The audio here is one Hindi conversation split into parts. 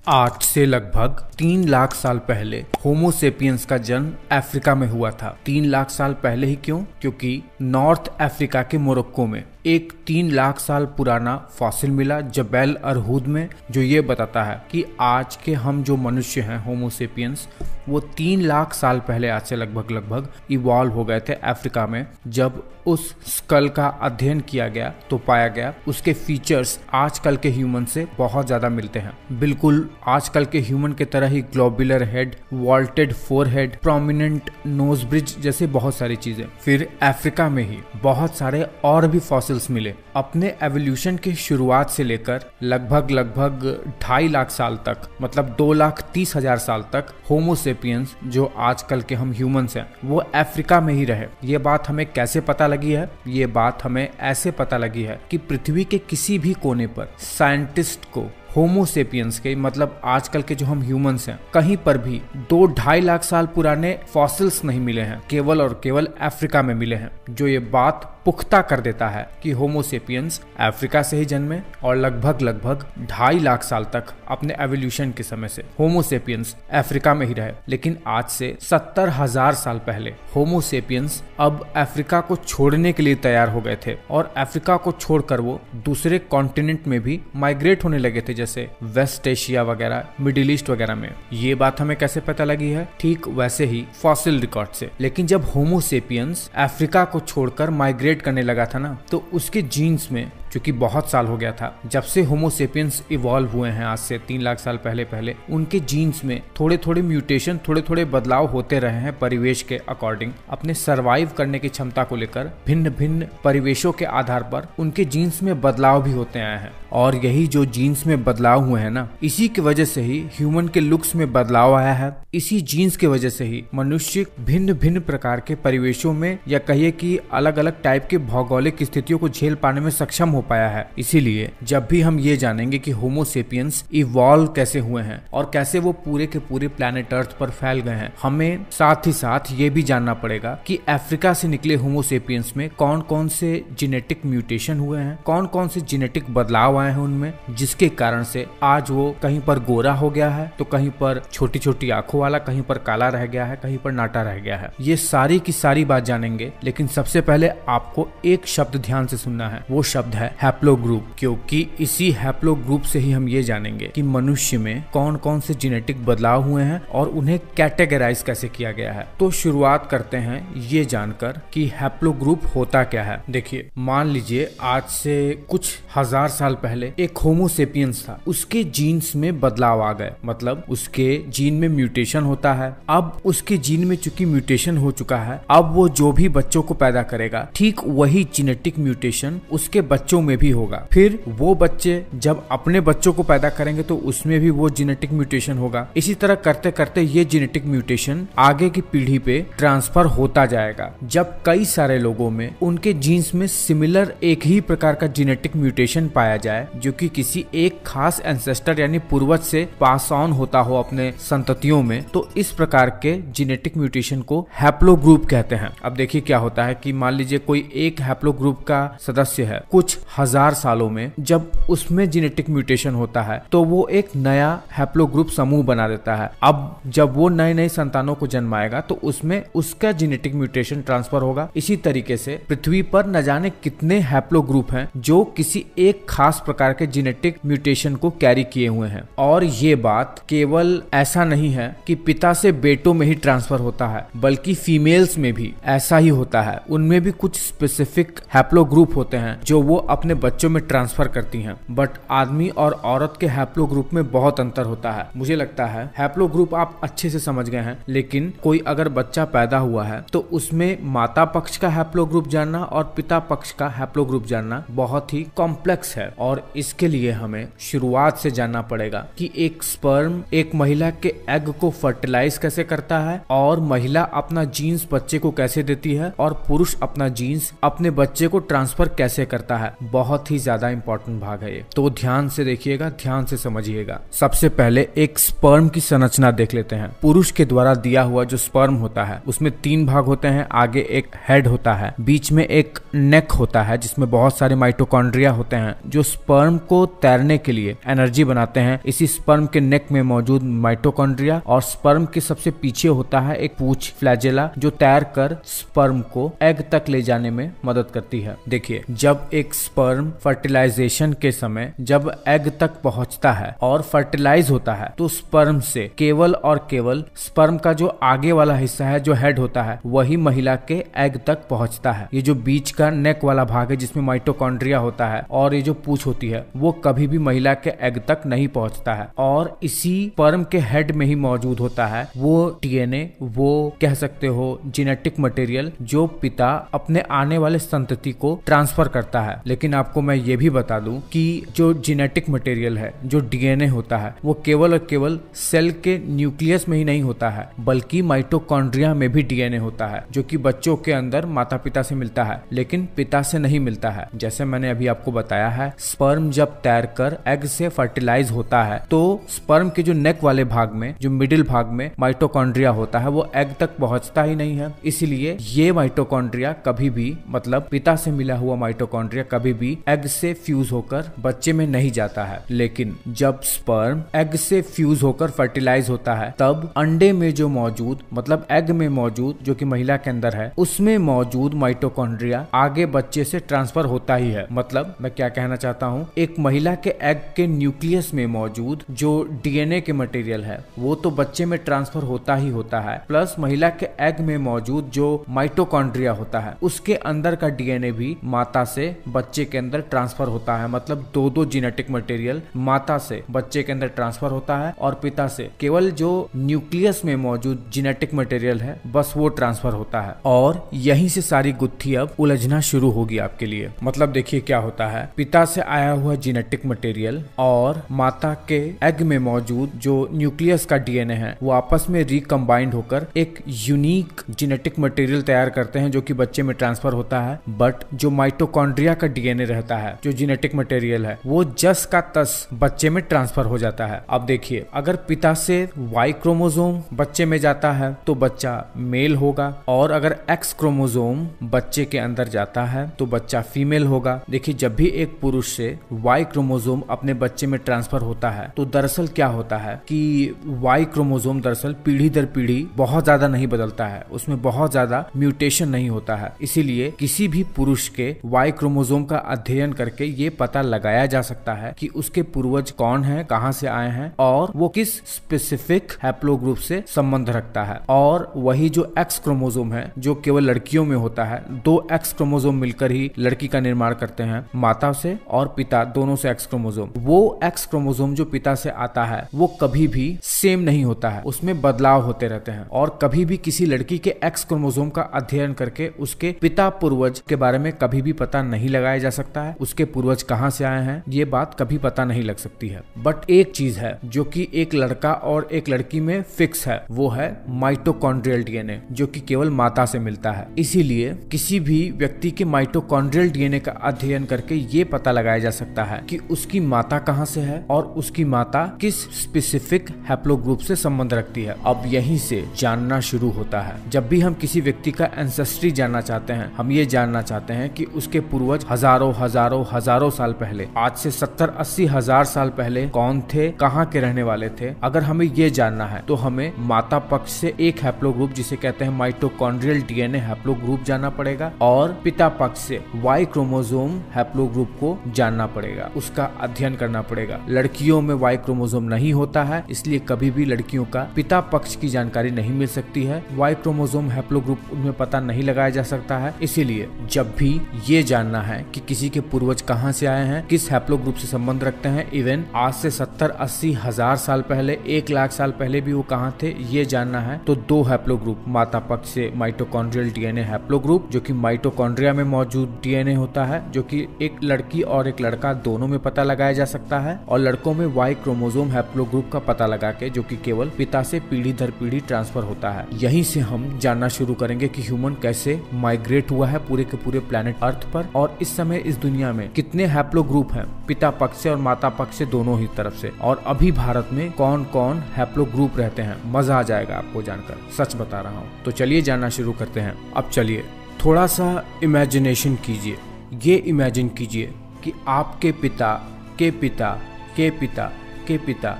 आज से लगभग 3 लाख साल पहले होमो सेपियंस का जन्म अफ्रीका में हुआ था। 3 लाख साल पहले ही क्यों? क्योंकि नॉर्थ अफ्रीका के मोरक्को में एक 3 लाख साल पुराना फॉसिल मिला जबेल अरहूद में, जो ये बताता है कि आज के हम जो मनुष्य हैं होमो सेपियंस, वो 3 लाख साल पहले आज से लगभग इवॉल्व हो गए थे अफ्रीका में। जब उस स्कल का अध्ययन किया गया तो पाया गया उसके फीचर्स आजकल के ह्यूमन से बहुत ज्यादा मिलते हैं। बिल्कुल आजकल के ह्यूमन के तरह ही globular head, vaulted forehead, prominent nose bridge जैसे बहुत सारी चीजें। फिर अफ्रीका में ही बहुत सारे और भी फॉसिल्स मिले। अपने एवोल्यूशन की शुरुआत से लेकर लगभग 2.5 लाख साल तक, मतलब 2,30,000 साल तक होमो सेपियंस जो आजकल के हम ह्यूमंस हैं वो अफ्रीका में ही रहे। ये बात हमें कैसे पता लगी है? ये बात हमें ऐसे पता लगी है कि पृथ्वी के किसी भी कोने पर साइंटिस्ट को होमो सेपियंस के, मतलब आजकल के जो हम ह्यूमंस हैं, कहीं पर भी 2-2.5 लाख साल पुराने फॉसिल्स नहीं मिले हैं, केवल और केवल अफ्रीका में मिले हैं। जो ये बात पुख्ता कर देता है कि होमो सेपियंस अफ्रीका से ही जन्मे और लगभग 2.5 लाख साल तक अपने एवोल्यूशन के समय से होमो सेपियंस अफ्रीका में ही रहे। लेकिन आज से 70,000 साल पहले होमो सेपियंस अब अफ्रीका को छोड़ने के लिए तैयार हो गए थे और अफ्रीका को छोड़कर वो दूसरे कॉन्टिनेंट में भी माइग्रेट होने लगे थे, जैसे वेस्ट एशिया वगैरह, मिडिल ईस्ट वगैरह में। ये बात हमें कैसे पता लगी है? ठीक वैसे ही फॉसिल रिकॉर्ड से। लेकिन जब होमो सेपियंस अफ्रीका को छोड़कर माइग्रेट करने लगा था ना, तो उसके जीन्स में, क्योंकि बहुत साल हो गया था जब से होमो सेपियंस इवॉल्व हुए हैं, आज से 3 लाख साल पहले उनके जीन्स में थोड़े म्यूटेशन, थोड़े बदलाव होते रहे हैं परिवेश के अकॉर्डिंग। अपने सरवाइव करने की क्षमता को लेकर भिन्न परिवेशों के आधार पर उनके जीन्स में बदलाव भी होते आए हैं। और यही जो जीन्स में बदलाव हुए हैं ना, इसी की वजह से ही ह्यूमन के लुक्स में बदलाव आया है। इसी जीन्स की वजह से ही मनुष्य भिन्न प्रकार के परिवेशों में, या कहिए कि अलग अलग टाइप के भौगोलिक स्थितियों को झेल पाने में सक्षम हो पाया है। इसीलिए जब भी हम ये जानेंगे कि होमो सेपियंस इवॉल्व कैसे हुए हैं और कैसे वो पूरे के पूरे प्लैनेट अर्थ पर फैल गए हैं, हमें साथ ही साथ ये भी जानना पड़ेगा कि अफ्रीका से निकले होमो सेपियंस में कौन कौन से जेनेटिक म्यूटेशन हुए हैं, कौन कौन से जेनेटिक बदलाव आए हैं उनमें, जिसके कारण से आज वो कहीं पर गोरा हो गया है, तो कहीं पर छोटी आंखों वाला, कहीं पर काला रह गया है, कहीं पर नाटा रह गया है। ये सारी की सारी बात जानेंगे। लेकिन सबसे पहले आपको एक शब्द ध्यान से सुनना है, वो शब्द है हैप्लोग्रुप। क्योंकि इसी हैप्लोग्रुप से ही हम ये जानेंगे कि मनुष्य में कौन कौन से जेनेटिक बदलाव हुए हैं और उन्हें कैटेगराइज कैसे किया गया है। तो शुरुआत करते हैं ये जानकर कि हैप्लोग्रुप होता क्या है। देखिए, मान लीजिए आज से कुछ हजार साल पहले एक होमो सेपियंस था, उसके जीन्स में बदलाव आ गए, मतलब उसके जीन में म्यूटेशन होता है। अब उसके जीन में चूंकि म्यूटेशन हो चुका है, अब वो जो भी बच्चों को पैदा करेगा, ठीक वही जेनेटिक म्यूटेशन उसके बच्चों में भी होगा। फिर वो बच्चे जब अपने बच्चों को पैदा करेंगे तो उसमें भी वो जेनेटिक म्यूटेशन होगा। इसी तरह करते करते ये जेनेटिक म्यूटेशन आगे की पीढ़ी पे ट्रांसफर होता जाएगा। जब कई सारे लोगों में उनके जीन्स में सिमिलर एक ही प्रकार का जेनेटिक म्यूटेशन पाया जाए, जो कि किसी एक खास एंसेस्टर यानी पूर्वज से पास ऑन होता हो अपने संततियों में, तो इस प्रकार के जेनेटिक म्यूटेशन को हैप्लोग्रुप कहते हैं। अब देखिए क्या होता है कि मान लीजिए कोई एक हैप्लोग्रुप का सदस्य है, कुछ हजार सालों में जब उसमें जेनेटिक म्यूटेशन होता है तो वो एक नया हैप्लोग्रुप समूह बना देता है। अब जब वो नए संतानों को जन्माएगा तो उसमें उसका जेनेटिक म्यूटेशन ट्रांसफर होगा। इसी तरीके से पृथ्वी पर न जाने कितने हैप्लोग्रुप हैं जो किसी एक खास प्रकार के जेनेटिक म्यूटेशन को कैरी किए हुए हैं। और ये बात केवल ऐसा नहीं है कि पिता से बेटों में ही ट्रांसफर होता है, बल्कि फीमेल्स में भी ऐसा ही होता है। उनमें भी कुछ स्पेसिफिक हैप्लोग्रुप होते हैं जो वो अपने बच्चों में ट्रांसफर करती हैं। बट आदमी और औरत के हैप्लोग्रुप में बहुत अंतर होता है। मुझे लगता है हैप्लोग्रुप आप अच्छे से समझ गए हैं, लेकिन कोई अगर बच्चा पैदा हुआ है तो उसमें माता पक्ष का हैप्लोग्रुप जानना और पिता पक्ष का हैप्लोग्रुप जानना बहुत ही कॉम्प्लेक्स है। और इसके लिए हमें शुरुआत से जानना पड़ेगा कि एक स्पर्म एक महिला के एग को फर्टिलाइज कैसे करता है, और महिला अपना जीन्स बच्चे को कैसे देती है, और पुरुष अपना जीन्स अपने बच्चे को ट्रांसफर कैसे करता है। बहुत ही ज्यादा इंपॉर्टेंट भाग है ये, तो ध्यान से देखिएगा, ध्यान से समझिएगा। सबसे पहले एक स्पर्म की संरचना देख लेते हैं। पुरुष के द्वारा दिया हुआ जो स्पर्म होता है उसमें 3 भाग होते हैं। आगे एक हेड होता है, बीच में एक नेक होता है जिसमें बहुत सारे माइटोकॉन्ड्रिया होते हैं जो स्पर्म को तैरने के लिए एनर्जी बनाते हैं। इसी स्पर्म के नेक में मौजूद माइटोकॉन्ड्रिया और स्पर्म के सबसे पीछे होता है एक पूंछ फ्लैजेला जो तैर कर स्पर्म को एग तक ले जाने में मदद करती है। देखिए, जब एक स्पर्म फर्टिलाइजेशन के समय जब एग तक पहुंचता है और फर्टिलाइज होता है तो स्पर्म से केवल और केवल स्पर्म का जो आगे वाला हिस्सा है जो हेड होता है वही महिला के एग तक पहुंचता है। ये जो बीच का नेक वाला भाग है जिसमें माइटोकॉन्ड्रिया होता है और ये जो पूंछ होती है वो कभी भी महिला के एग तक नहीं पहुंचता है। और इसी स्पर्म के हेड में ही मौजूद होता है वो डीएनए, वो कह सकते हो जेनेटिक मटेरियल जो पिता अपने आने वाले संतति को ट्रांसफर करता है। लेकिन आपको मैं ये भी बता दूं कि जो जेनेटिक मटेरियल है, जो डीएनए होता है, वो केवल और केवल सेल के न्यूक्लियस में ही नहीं होता है बल्कि माइटोकॉन्ड्रिया में भी डीएनए होता है जो कि बच्चों के अंदर माता पिता से मिलता है लेकिन पिता से नहीं मिलता है। जैसे मैंने अभी आपको बताया है, स्पर्म जब तैरकर एग से फर्टिलाइज होता है तो स्पर्म के जो नेक वाले भाग में, जो मिडिल भाग में माइटोकॉन्ड्रिया होता है वो एग तक पहुंचता ही नहीं है। इसीलिए ये माइटोकॉन्ड्रिया कभी भी, मतलब पिता से मिला हुआ माइटोकॉन्ड्रिया कभी भी एग से फ्यूज होकर बच्चे में नहीं जाता है। लेकिन जब स्पर्म एग से फ्यूज होकर फर्टिलाइज होता है तब अंडे में जो मौजूद, मतलब एग में मौजूद जो कि महिला के अंदर है, उसमें मौजूद माइटोकॉन्ड्रिया आगे बच्चे से ट्रांसफर होता ही है। मतलब मैं क्या कहना चाहता हूँ, एक महिला के एग के न्यूक्लियस में मौजूद जो डीएनए के मटेरियल है वो तो बच्चे में ट्रांसफर होता ही होता है, प्लस महिला के एग में मौजूद जो माइटोकॉन्ड्रिया होता है उसके अंदर का डीएनए भी माता से बच्चे के अंदर ट्रांसफर होता है। मतलब दो जेनेटिक मटेरियल माता से बच्चे के अंदर ट्रांसफर होता है और पिता से केवल जो न्यूक्लियस में मौजूद जेनेटिक मटेरियल है बस वो ट्रांसफर होता है। और यहीं से सारी गुत्थी अब उलझना शुरू होगी आपके लिए। मतलब देखिए क्या होता है, पिता से आया हुआ जेनेटिक मटेरियल और माता के एग में मौजूद जो न्यूक्लियस का डीएनए है वो आपस में रिकम्बाइंड होकर एक यूनिक जेनेटिक मटेरियल तैयार करते हैं जो कि बच्चे में ट्रांसफर होता है। बट जो माइटोकॉन्ड्रिया का डीएनए रहता है, जो जेनेटिक मटेरियल है, वो जस का तस बच्चे में ट्रांसफर हो जाता है। अब देखिए, अगर पिता से वाई क्रोमोसोम बच्चे में जाता है तो बच्चा मेल होगा और अगर एक्स क्रोमोसोम बच्चे के अंदर जाता है तो बच्चा फीमेल होगा। देखिए, जब भी एक पुरुष से वाई क्रोमोसोम अपने बच्चे में ट्रांसफर होता है तो दरअसल क्या होता है कि वाई क्रोमोसोम दरअसल पीढ़ी दर पीढ़ी बहुत ज्यादा नहीं बदलता है, उसमें बहुत ज्यादा म्यूटेशन नहीं होता है। इसीलिए किसी भी पुरुष के वाई क्रोमोसोम का अध्ययन करके ये पता लगाया जा सकता है कि उसके पूर्वज कौन है, कहां से आए हैं और वो किस स्पेसिफिक हैप्लो ग्रुप से संबंध रखता है। और वही जो एक्स क्रोमोसोम है जो केवल लड़कियों में होता है, 2 एक्स क्रोमोसोम मिलकर ही लड़की का निर्माण करते हैं, माता से और पिता दोनों से एक्स क्रोमोसोम। वो एक्स क्रोमोसोम जो पिता से आता है वो कभी भी सेम नहीं होता है, उसमें बदलाव होते रहते हैं। और कभी भी किसी लड़की के एक्स क्रोमोसोम का अध्ययन करके उसके पिता पूर्वज के बारे में कभी भी पता नहीं लगाया जा सकता है, उसके पूर्वज कहां से आए हैं ये बात कभी पता नहीं लग सकती है। बट एक चीज है जो कि एक लड़का और एक लड़की में फिक्स है, वो है माइटोकॉन्ड्रियल डीएनए जो कि केवल माता से मिलता है। इसीलिए किसी भी व्यक्ति के माइटोकॉन्ड्रियल डीएनए का अध्ययन करके ये पता लगाया जा सकता है कि उसकी माता कहां से है और उसकी माता किस स्पेसिफिक हैप्लो ग्रुप से संबंध रखती है। अब यहीं से जानना शुरू होता है। जब भी हम किसी व्यक्ति का एंसेस्ट्री जानना चाहते हैं, हम ये जानना चाहते हैं कि उसके पूर्वज हजारों साल पहले, आज से 70-80 हजार साल पहले कौन थे, कहाँ के रहने वाले थे। अगर हमें ये जानना है तो हमें माता पक्ष से एक हैप्लो ग्रुप जिसे कहते हैं माइटोकॉन्ड्रियल डीएनए हैप्लो ग्रुप जानना पड़ेगा और पिता पक्ष से वाई क्रोमोसोम हैप्लो ग्रुप को जानना पड़ेगा, उसका अध्ययन करना पड़ेगा। लड़कियों में वाई क्रोमोसोम नहीं होता है, इसलिए कभी भी लड़कियों का पिता पक्ष की जानकारी नहीं मिल सकती है। वाई क्रोमोसोम हैप्लो ग्रुप उनमें पता नहीं लगाया जा सकता है। इसीलिए जब भी ये जानना है कि किसी के पूर्वज कहां से आए हैं, किस हैप्लो ग्रुप से संबंध रखते हैं, इवन आज से 70-80 हजार साल पहले, 1 लाख साल पहले भी वो कहां थे, ये जानना है तो 2 हैप्लो ग्रुप, माता पक्ष से माइटोकॉन्ड्रियल डीएनए हैप्लो ग्रुप जो कि माइटोकॉन्ड्रिया में मौजूद डीएनए होता है, जो कि एक लड़की और एक लड़का दोनों में पता लगाया जा सकता है, और लड़कों में वाई क्रोमोसोम हैप्लो ग्रुप का पता लगा के जो कि केवल पिता से पीढ़ी दर पीढ़ी ट्रांसफर होता है। यहीं से हम जानना शुरू करेंगे कि ह्यूमन कैसे माइग्रेट हुआ है पूरे के पूरे प्लेनेट अर्थ पर, और इस समय में इस दुनिया में कितने हैप्लो ग्रुप हैं, पिता पक्ष से और माता पक्ष से दोनों ही तरफ से, और अभी भारत में कौन कौन हैप्लो ग्रुप रहते हैं। मजा आ जाएगा आपको जानकर, सच बता रहा हूँ। तो चलिए जानना शुरू करते हैं। अब चलिए थोड़ा सा इमेजिनेशन कीजिए। ये इमेजिन कीजिए कि आपके पिता के पिता के पिता के पिता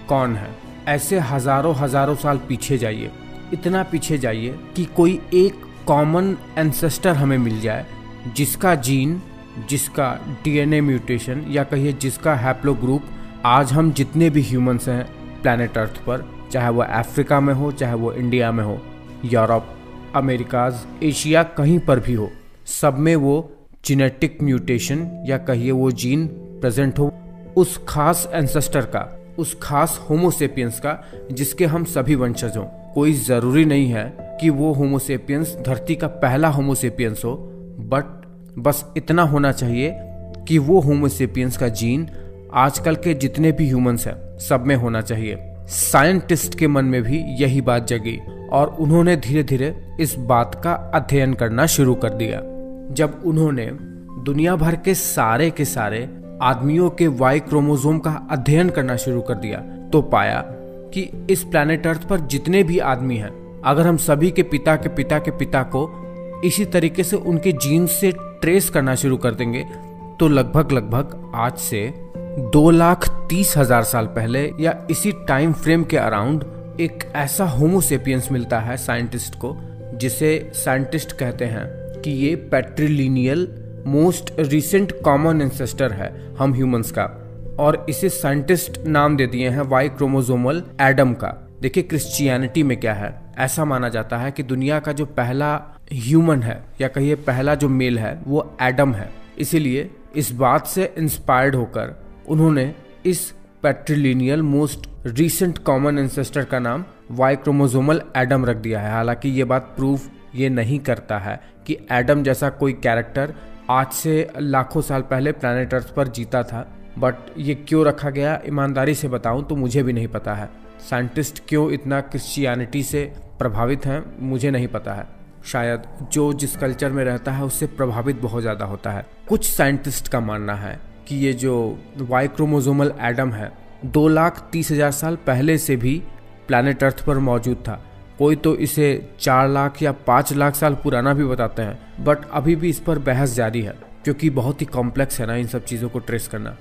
कौन है। ऐसे हजारों साल पीछे जाइए, इतना पीछे जाइए कि कोई एक कॉमन एंसेस्टर हमें मिल जाए, जिसका जीन, जिसका डीएनए म्यूटेशन या कहिए जिसका हैप्लो ग्रुप आज हम जितने भी ह्यूमंस हैं प्लैनेट अर्थ पर, चाहे वो अफ्रीका में हो, चाहे वो इंडिया में हो, यूरोप, अमेरिकाज, एशिया, कहीं पर भी हो, सब में वो जेनेटिक म्यूटेशन या कहिए वो जीन प्रेजेंट हो उस खास एंसेस्टर का, उस खास होमोसेपियंस का, जिसके हम सभी वंशज हों। कोई जरूरी नहीं है कि वो होमोसेपियंस धरती का पहला होमोसेपियंस हो, बट बस इतना होना चाहिए कि वो होमोसेपियंस का जीन आजकल के जितने भी ह्यूमंस हैं सब में होना चाहिए। साइंटिस्ट के मन में भी यही बात जगी और उन्होंने धीरे धीरे इस बात का अध्ययन करना शुरू कर दिया। जब उन्होंने दुनिया भर के सारे आदमियों के वाई क्रोमोसोम का अध्ययन करना शुरू कर दिया, तो पाया कि इस प्लैनेट अर्थ पर जितने भी आदमी हैं, अगर हम सभी के पिता के पिता के पिता को इसी तरीके से उनके जीन से ट्रेस करना शुरू कर देंगे, तो लगभग आज से 2,30,000 साल पहले या इसी टाइम फ्रेम के अराउंड एक ऐसा होमोसेपियंस मिलता है साइंटिस्ट को, जिसे साइंटिस्ट कहते हैं कि ये पैट्रिलिनियल मोस्ट रिसेंट कॉमन एंसेस्टर है हम ह्यूमंस का, और इसे साइंटिस्ट नाम दे दिए हैं वाई क्रोमोसोमल एडम का। देखिए क्रिश्चियनिटी में क्या है, ऐसा माना जाता है कि दुनिया का जो पहला ह्यूमन है या कहिए पहला जो मेल है वो एडम है। इसीलिए इस बात से इंस्पायर्ड होकर उन्होंने इस पैट्रिलिनियल मोस्ट रिसेंट कॉमन एंसेस्टर का नाम वाई क्रोमोसोमल एडम रख दिया है। हालांकि ये बात प्रूव ये नहीं करता है कि एडम जैसा कोई कैरेक्टर आज से लाखों साल पहले प्लैनेट अर्थ पर जीता था, बट ये क्यों रखा गया ईमानदारी से बताऊं तो मुझे भी नहीं पता है। साइंटिस्ट क्यों इतना क्रिश्चियनिटी से प्रभावित हैं मुझे नहीं पता है। शायद जो जिस कल्चर में रहता है उससे प्रभावित बहुत ज़्यादा होता है। कुछ साइंटिस्ट का मानना है कि ये जो वाई क्रोमोसोमल एडम है 2,30,000 साल पहले से भी प्लैनेट अर्थ पर मौजूद था। कोई तो इसे 4 लाख या 5 लाख साल पुराना भी बताते हैं, बट अभी भी इस पर बहस जारी है क्योंकि बहुत ही कॉम्प्लेक्स है ना इन सब चीज़ों को ट्रेस करना।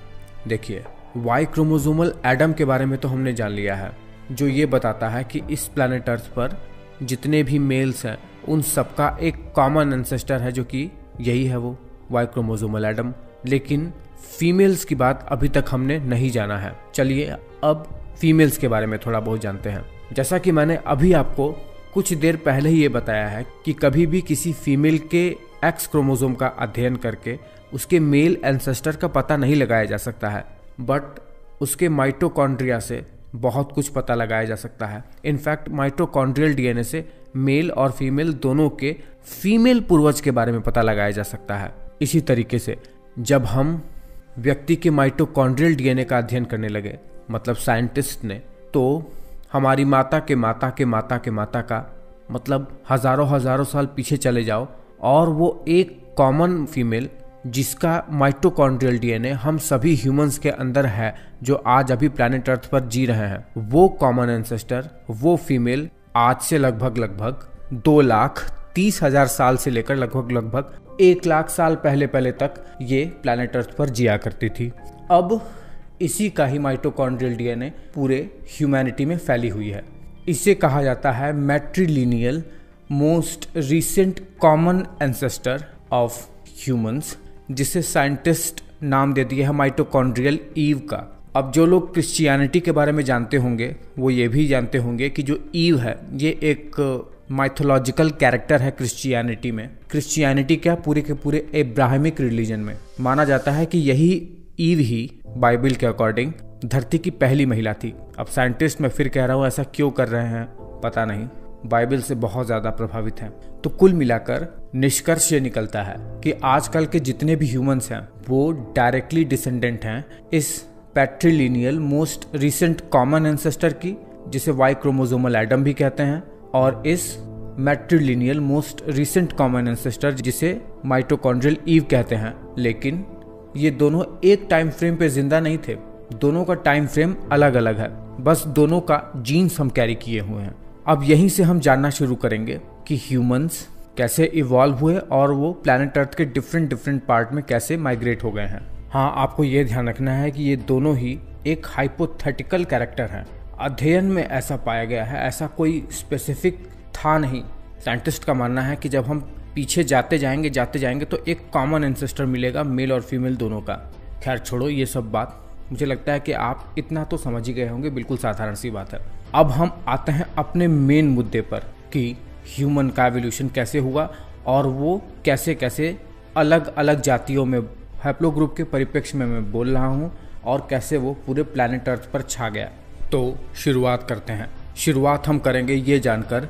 देखिए वाई क्रोमोसोमल एडम के बारे में तो हमने जान लिया है, जो ये बताता है कि इस प्लैनेट अर्थ पर जितने भी मेल्स हैं उन सबका एक कॉमन एंसेस्टर है, जो कि यही है वो वाई क्रोमोसोमल एडम। लेकिन फीमेल्स की बात अभी तक हमने नहीं जाना है। चलिए अब फीमेल्स के बारे में थोड़ा बहुत जानते हैं। जैसा कि मैंने अभी आपको कुछ देर पहले ही ये बताया है कि कभी भी किसी फीमेल के एक्स क्रोमोसोम का अध्ययन करके उसके मेल एंसेस्टर का पता नहीं लगाया जा सकता है, बट उसके माइटोकॉन्ड्रिया से बहुत कुछ पता लगाया जा सकता है। इनफैक्ट माइटोकॉन्ड्रियल डीएनए से मेल और फीमेल दोनों के फीमेल पूर्वज के बारे में पता लगाया जा सकता है। इसी तरीके से जब हम व्यक्ति के माइटोकॉन्ड्रियल डीएनए का अध्ययन करने लगे, मतलब साइंटिस्ट ने, तो हमारी माता के माता के माता के माता का मतलब हजारों साल पीछे चले जाओ और वो एक कॉमन फीमेल जिसका माइटोकॉन्ड्रियल डीएनए हम सभी ह्यूमंस के अंदर है, जो आज अभी प्लैनेट अर्थ पर जी रहे हैं, वो कॉमन एंसेस्टर, वो फीमेल आज से लगभग 2,30,000 साल से लेकर लगभग 1 लाख साल पहले तक ये प्लैनेट अर्थ पर जिया करती थी। अब इसी का ही माइटोकॉन्ड्रियल डीएनए पूरे ह्यूमैनिटी में फैली हुई है। इसे कहा जाता है matrilineal most recent common ancestor of humans, जिसे साइंटिस्ट नाम दे दिया है माइटोकॉन्ड्रियल ईव का। अब जो लोग क्रिश्चियनिटी के बारे में जानते होंगे वो ये भी जानते होंगे कि जो ईव है ये एक माइथोलॉजिकल कैरेक्टर है क्रिश्चियनिटी में। क्रिश्चियनिटी क्या, पूरे के पूरे इब्राहिमिक रिलीजन में माना जाता है कि यही ईव ही बाइबल के अकॉर्डिंग धरती की पहली महिला थी। अब साइंटिस्ट मैं फिर कह रहा हूँ ऐसा क्यों कर रहे हैं पता नहीं, बाइबल से बहुत ज्यादा प्रभावित हैं। तो कुल मिलाकर निष्कर्ष ये निकलता है कि आजकल के जितने भी ह्यूमंस हैं वो डायरेक्टली डिसेंडेंट हैं इस पैट्रिलिनियल मोस्ट रिसेंट कॉमन एंसेस्टर की, जिसे वाई क्रोमोसोमल एडम भी कहते हैं, और इस मैट्रिलिनियल मोस्ट रिसेंट कॉमन एंसेस्टर जिसे माइटोकॉन्ड्रियल ईव कहते हैं। लेकिन ये दोनों एक टाइम फ्रेम पे जिंदा नहीं थे, दोनों का टाइम फ्रेम अलग अलग है, बस दोनों का जीन्स हम कैरी किए हुए हैं। अब यहीं से हम जानना शुरू करेंगे कि ह्यूमंस कैसे इवॉल्व हुए और वो प्लैनेट अर्थ के डिफरेंट पार्ट में कैसे माइग्रेट हो गए हैं। हाँ, आपको ये ध्यान रखना है कि ये दोनों ही एक हाइपोथेटिकल कैरेक्टर हैं। अध्ययन में ऐसा पाया गया है, ऐसा कोई स्पेसिफिक था नहीं। साइंटिस्ट का मानना है कि जब हम पीछे जाते जाएंगे तो एक कॉमन एंसेस्टर मिलेगा, मेल और फीमेल दोनों का। खैर छोड़ो ये सब बात, मुझे लगता है कि आप इतना तो समझ ही गए होंगे, बिल्कुल साधारण सी बात है। अब हम आते हैं अपने मेन मुद्दे पर कि ह्यूमन का एवोल्यूशन कैसे हुआ और वो कैसे कैसे अलग अलग जातियों में हैप्लोग्रुप के परिप्रेक्ष्य में मैं बोल रहा हूँ और कैसे वो पूरे प्लैनेट अर्थ पर छा गया। तो शुरुआत करते हैं। शुरुआत हम करेंगे ये जानकर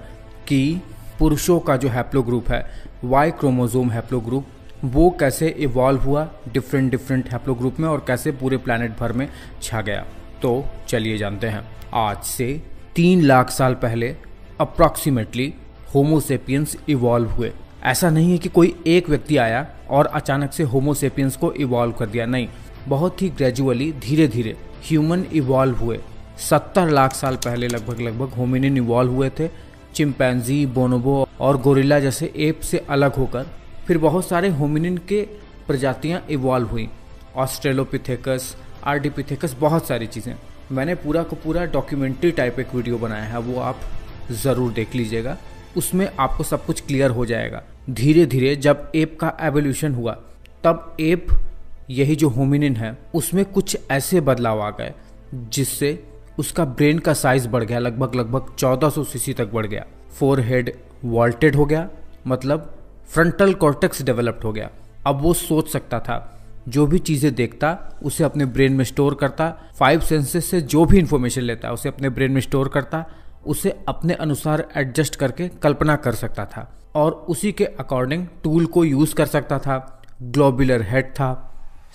कि पुरुषों का जो हैप्लोग्रुप है, वाई क्रोमोसोम हैप्लोग्रुप, वो कैसे इवॉल्व हुआ डिफरेंट हैप्लोग्रुप में और कैसे पूरे प्लैनेट भर में छा गया। तो चलिए जानते हैं। आज से 3 लाख साल पहले अप्रॉक्सीमेटली होमोसेपियंस इवॉल्व हुए। ऐसा नहीं है कि कोई एक व्यक्ति आया और अचानक से होमोसेपियंस को इवॉल्व कर दिया, नहीं, बहुत ही ग्रेजुअली धीरे धीरे ह्यूमन इवॉल्व हुए। 70 लाख साल पहले लगभग होमिनिन इवॉल्व हुए थे, चिंपैंजी, बोनोबो और गोरिल्ला जैसे एप से अलग होकर। फिर बहुत सारे होमिनिन के प्रजातियां इवॉल्व हुई, ऑस्ट्रेलोपिथेकस, आर्डिपिथेकस, बहुत सारी चीज़ें। मैंने पूरा का पूरा डॉक्यूमेंट्री टाइप एक वीडियो बनाया है, वो आप ज़रूर देख लीजिएगा, उसमें आपको सब कुछ क्लियर हो जाएगा। धीरे धीरे जब एप का एवोल्यूशन हुआ तब एप, यही जो होमिनिन है, उसमें कुछ ऐसे बदलाव आ गए जिससे उसका ब्रेन का साइज बढ़ गया, लगभग 1400 सीसी तक बढ़ गया। फोरहेड वॉल्टेड हो गया, मतलब फ्रंटल कॉर्टेक्स डेवलप्ड हो गया। अब वो सोच सकता था, जो भी चीज़ें देखता उसे अपने ब्रेन में स्टोर करता, 5 सेंसेस से जो भी इंफॉर्मेशन लेता उसे अपने ब्रेन में स्टोर करता, उसे अपने अनुसार एडजस्ट करके कल्पना कर सकता था और उसी के अकॉर्डिंग टूल को यूज़ कर सकता था। ग्लोबुलर हेड था,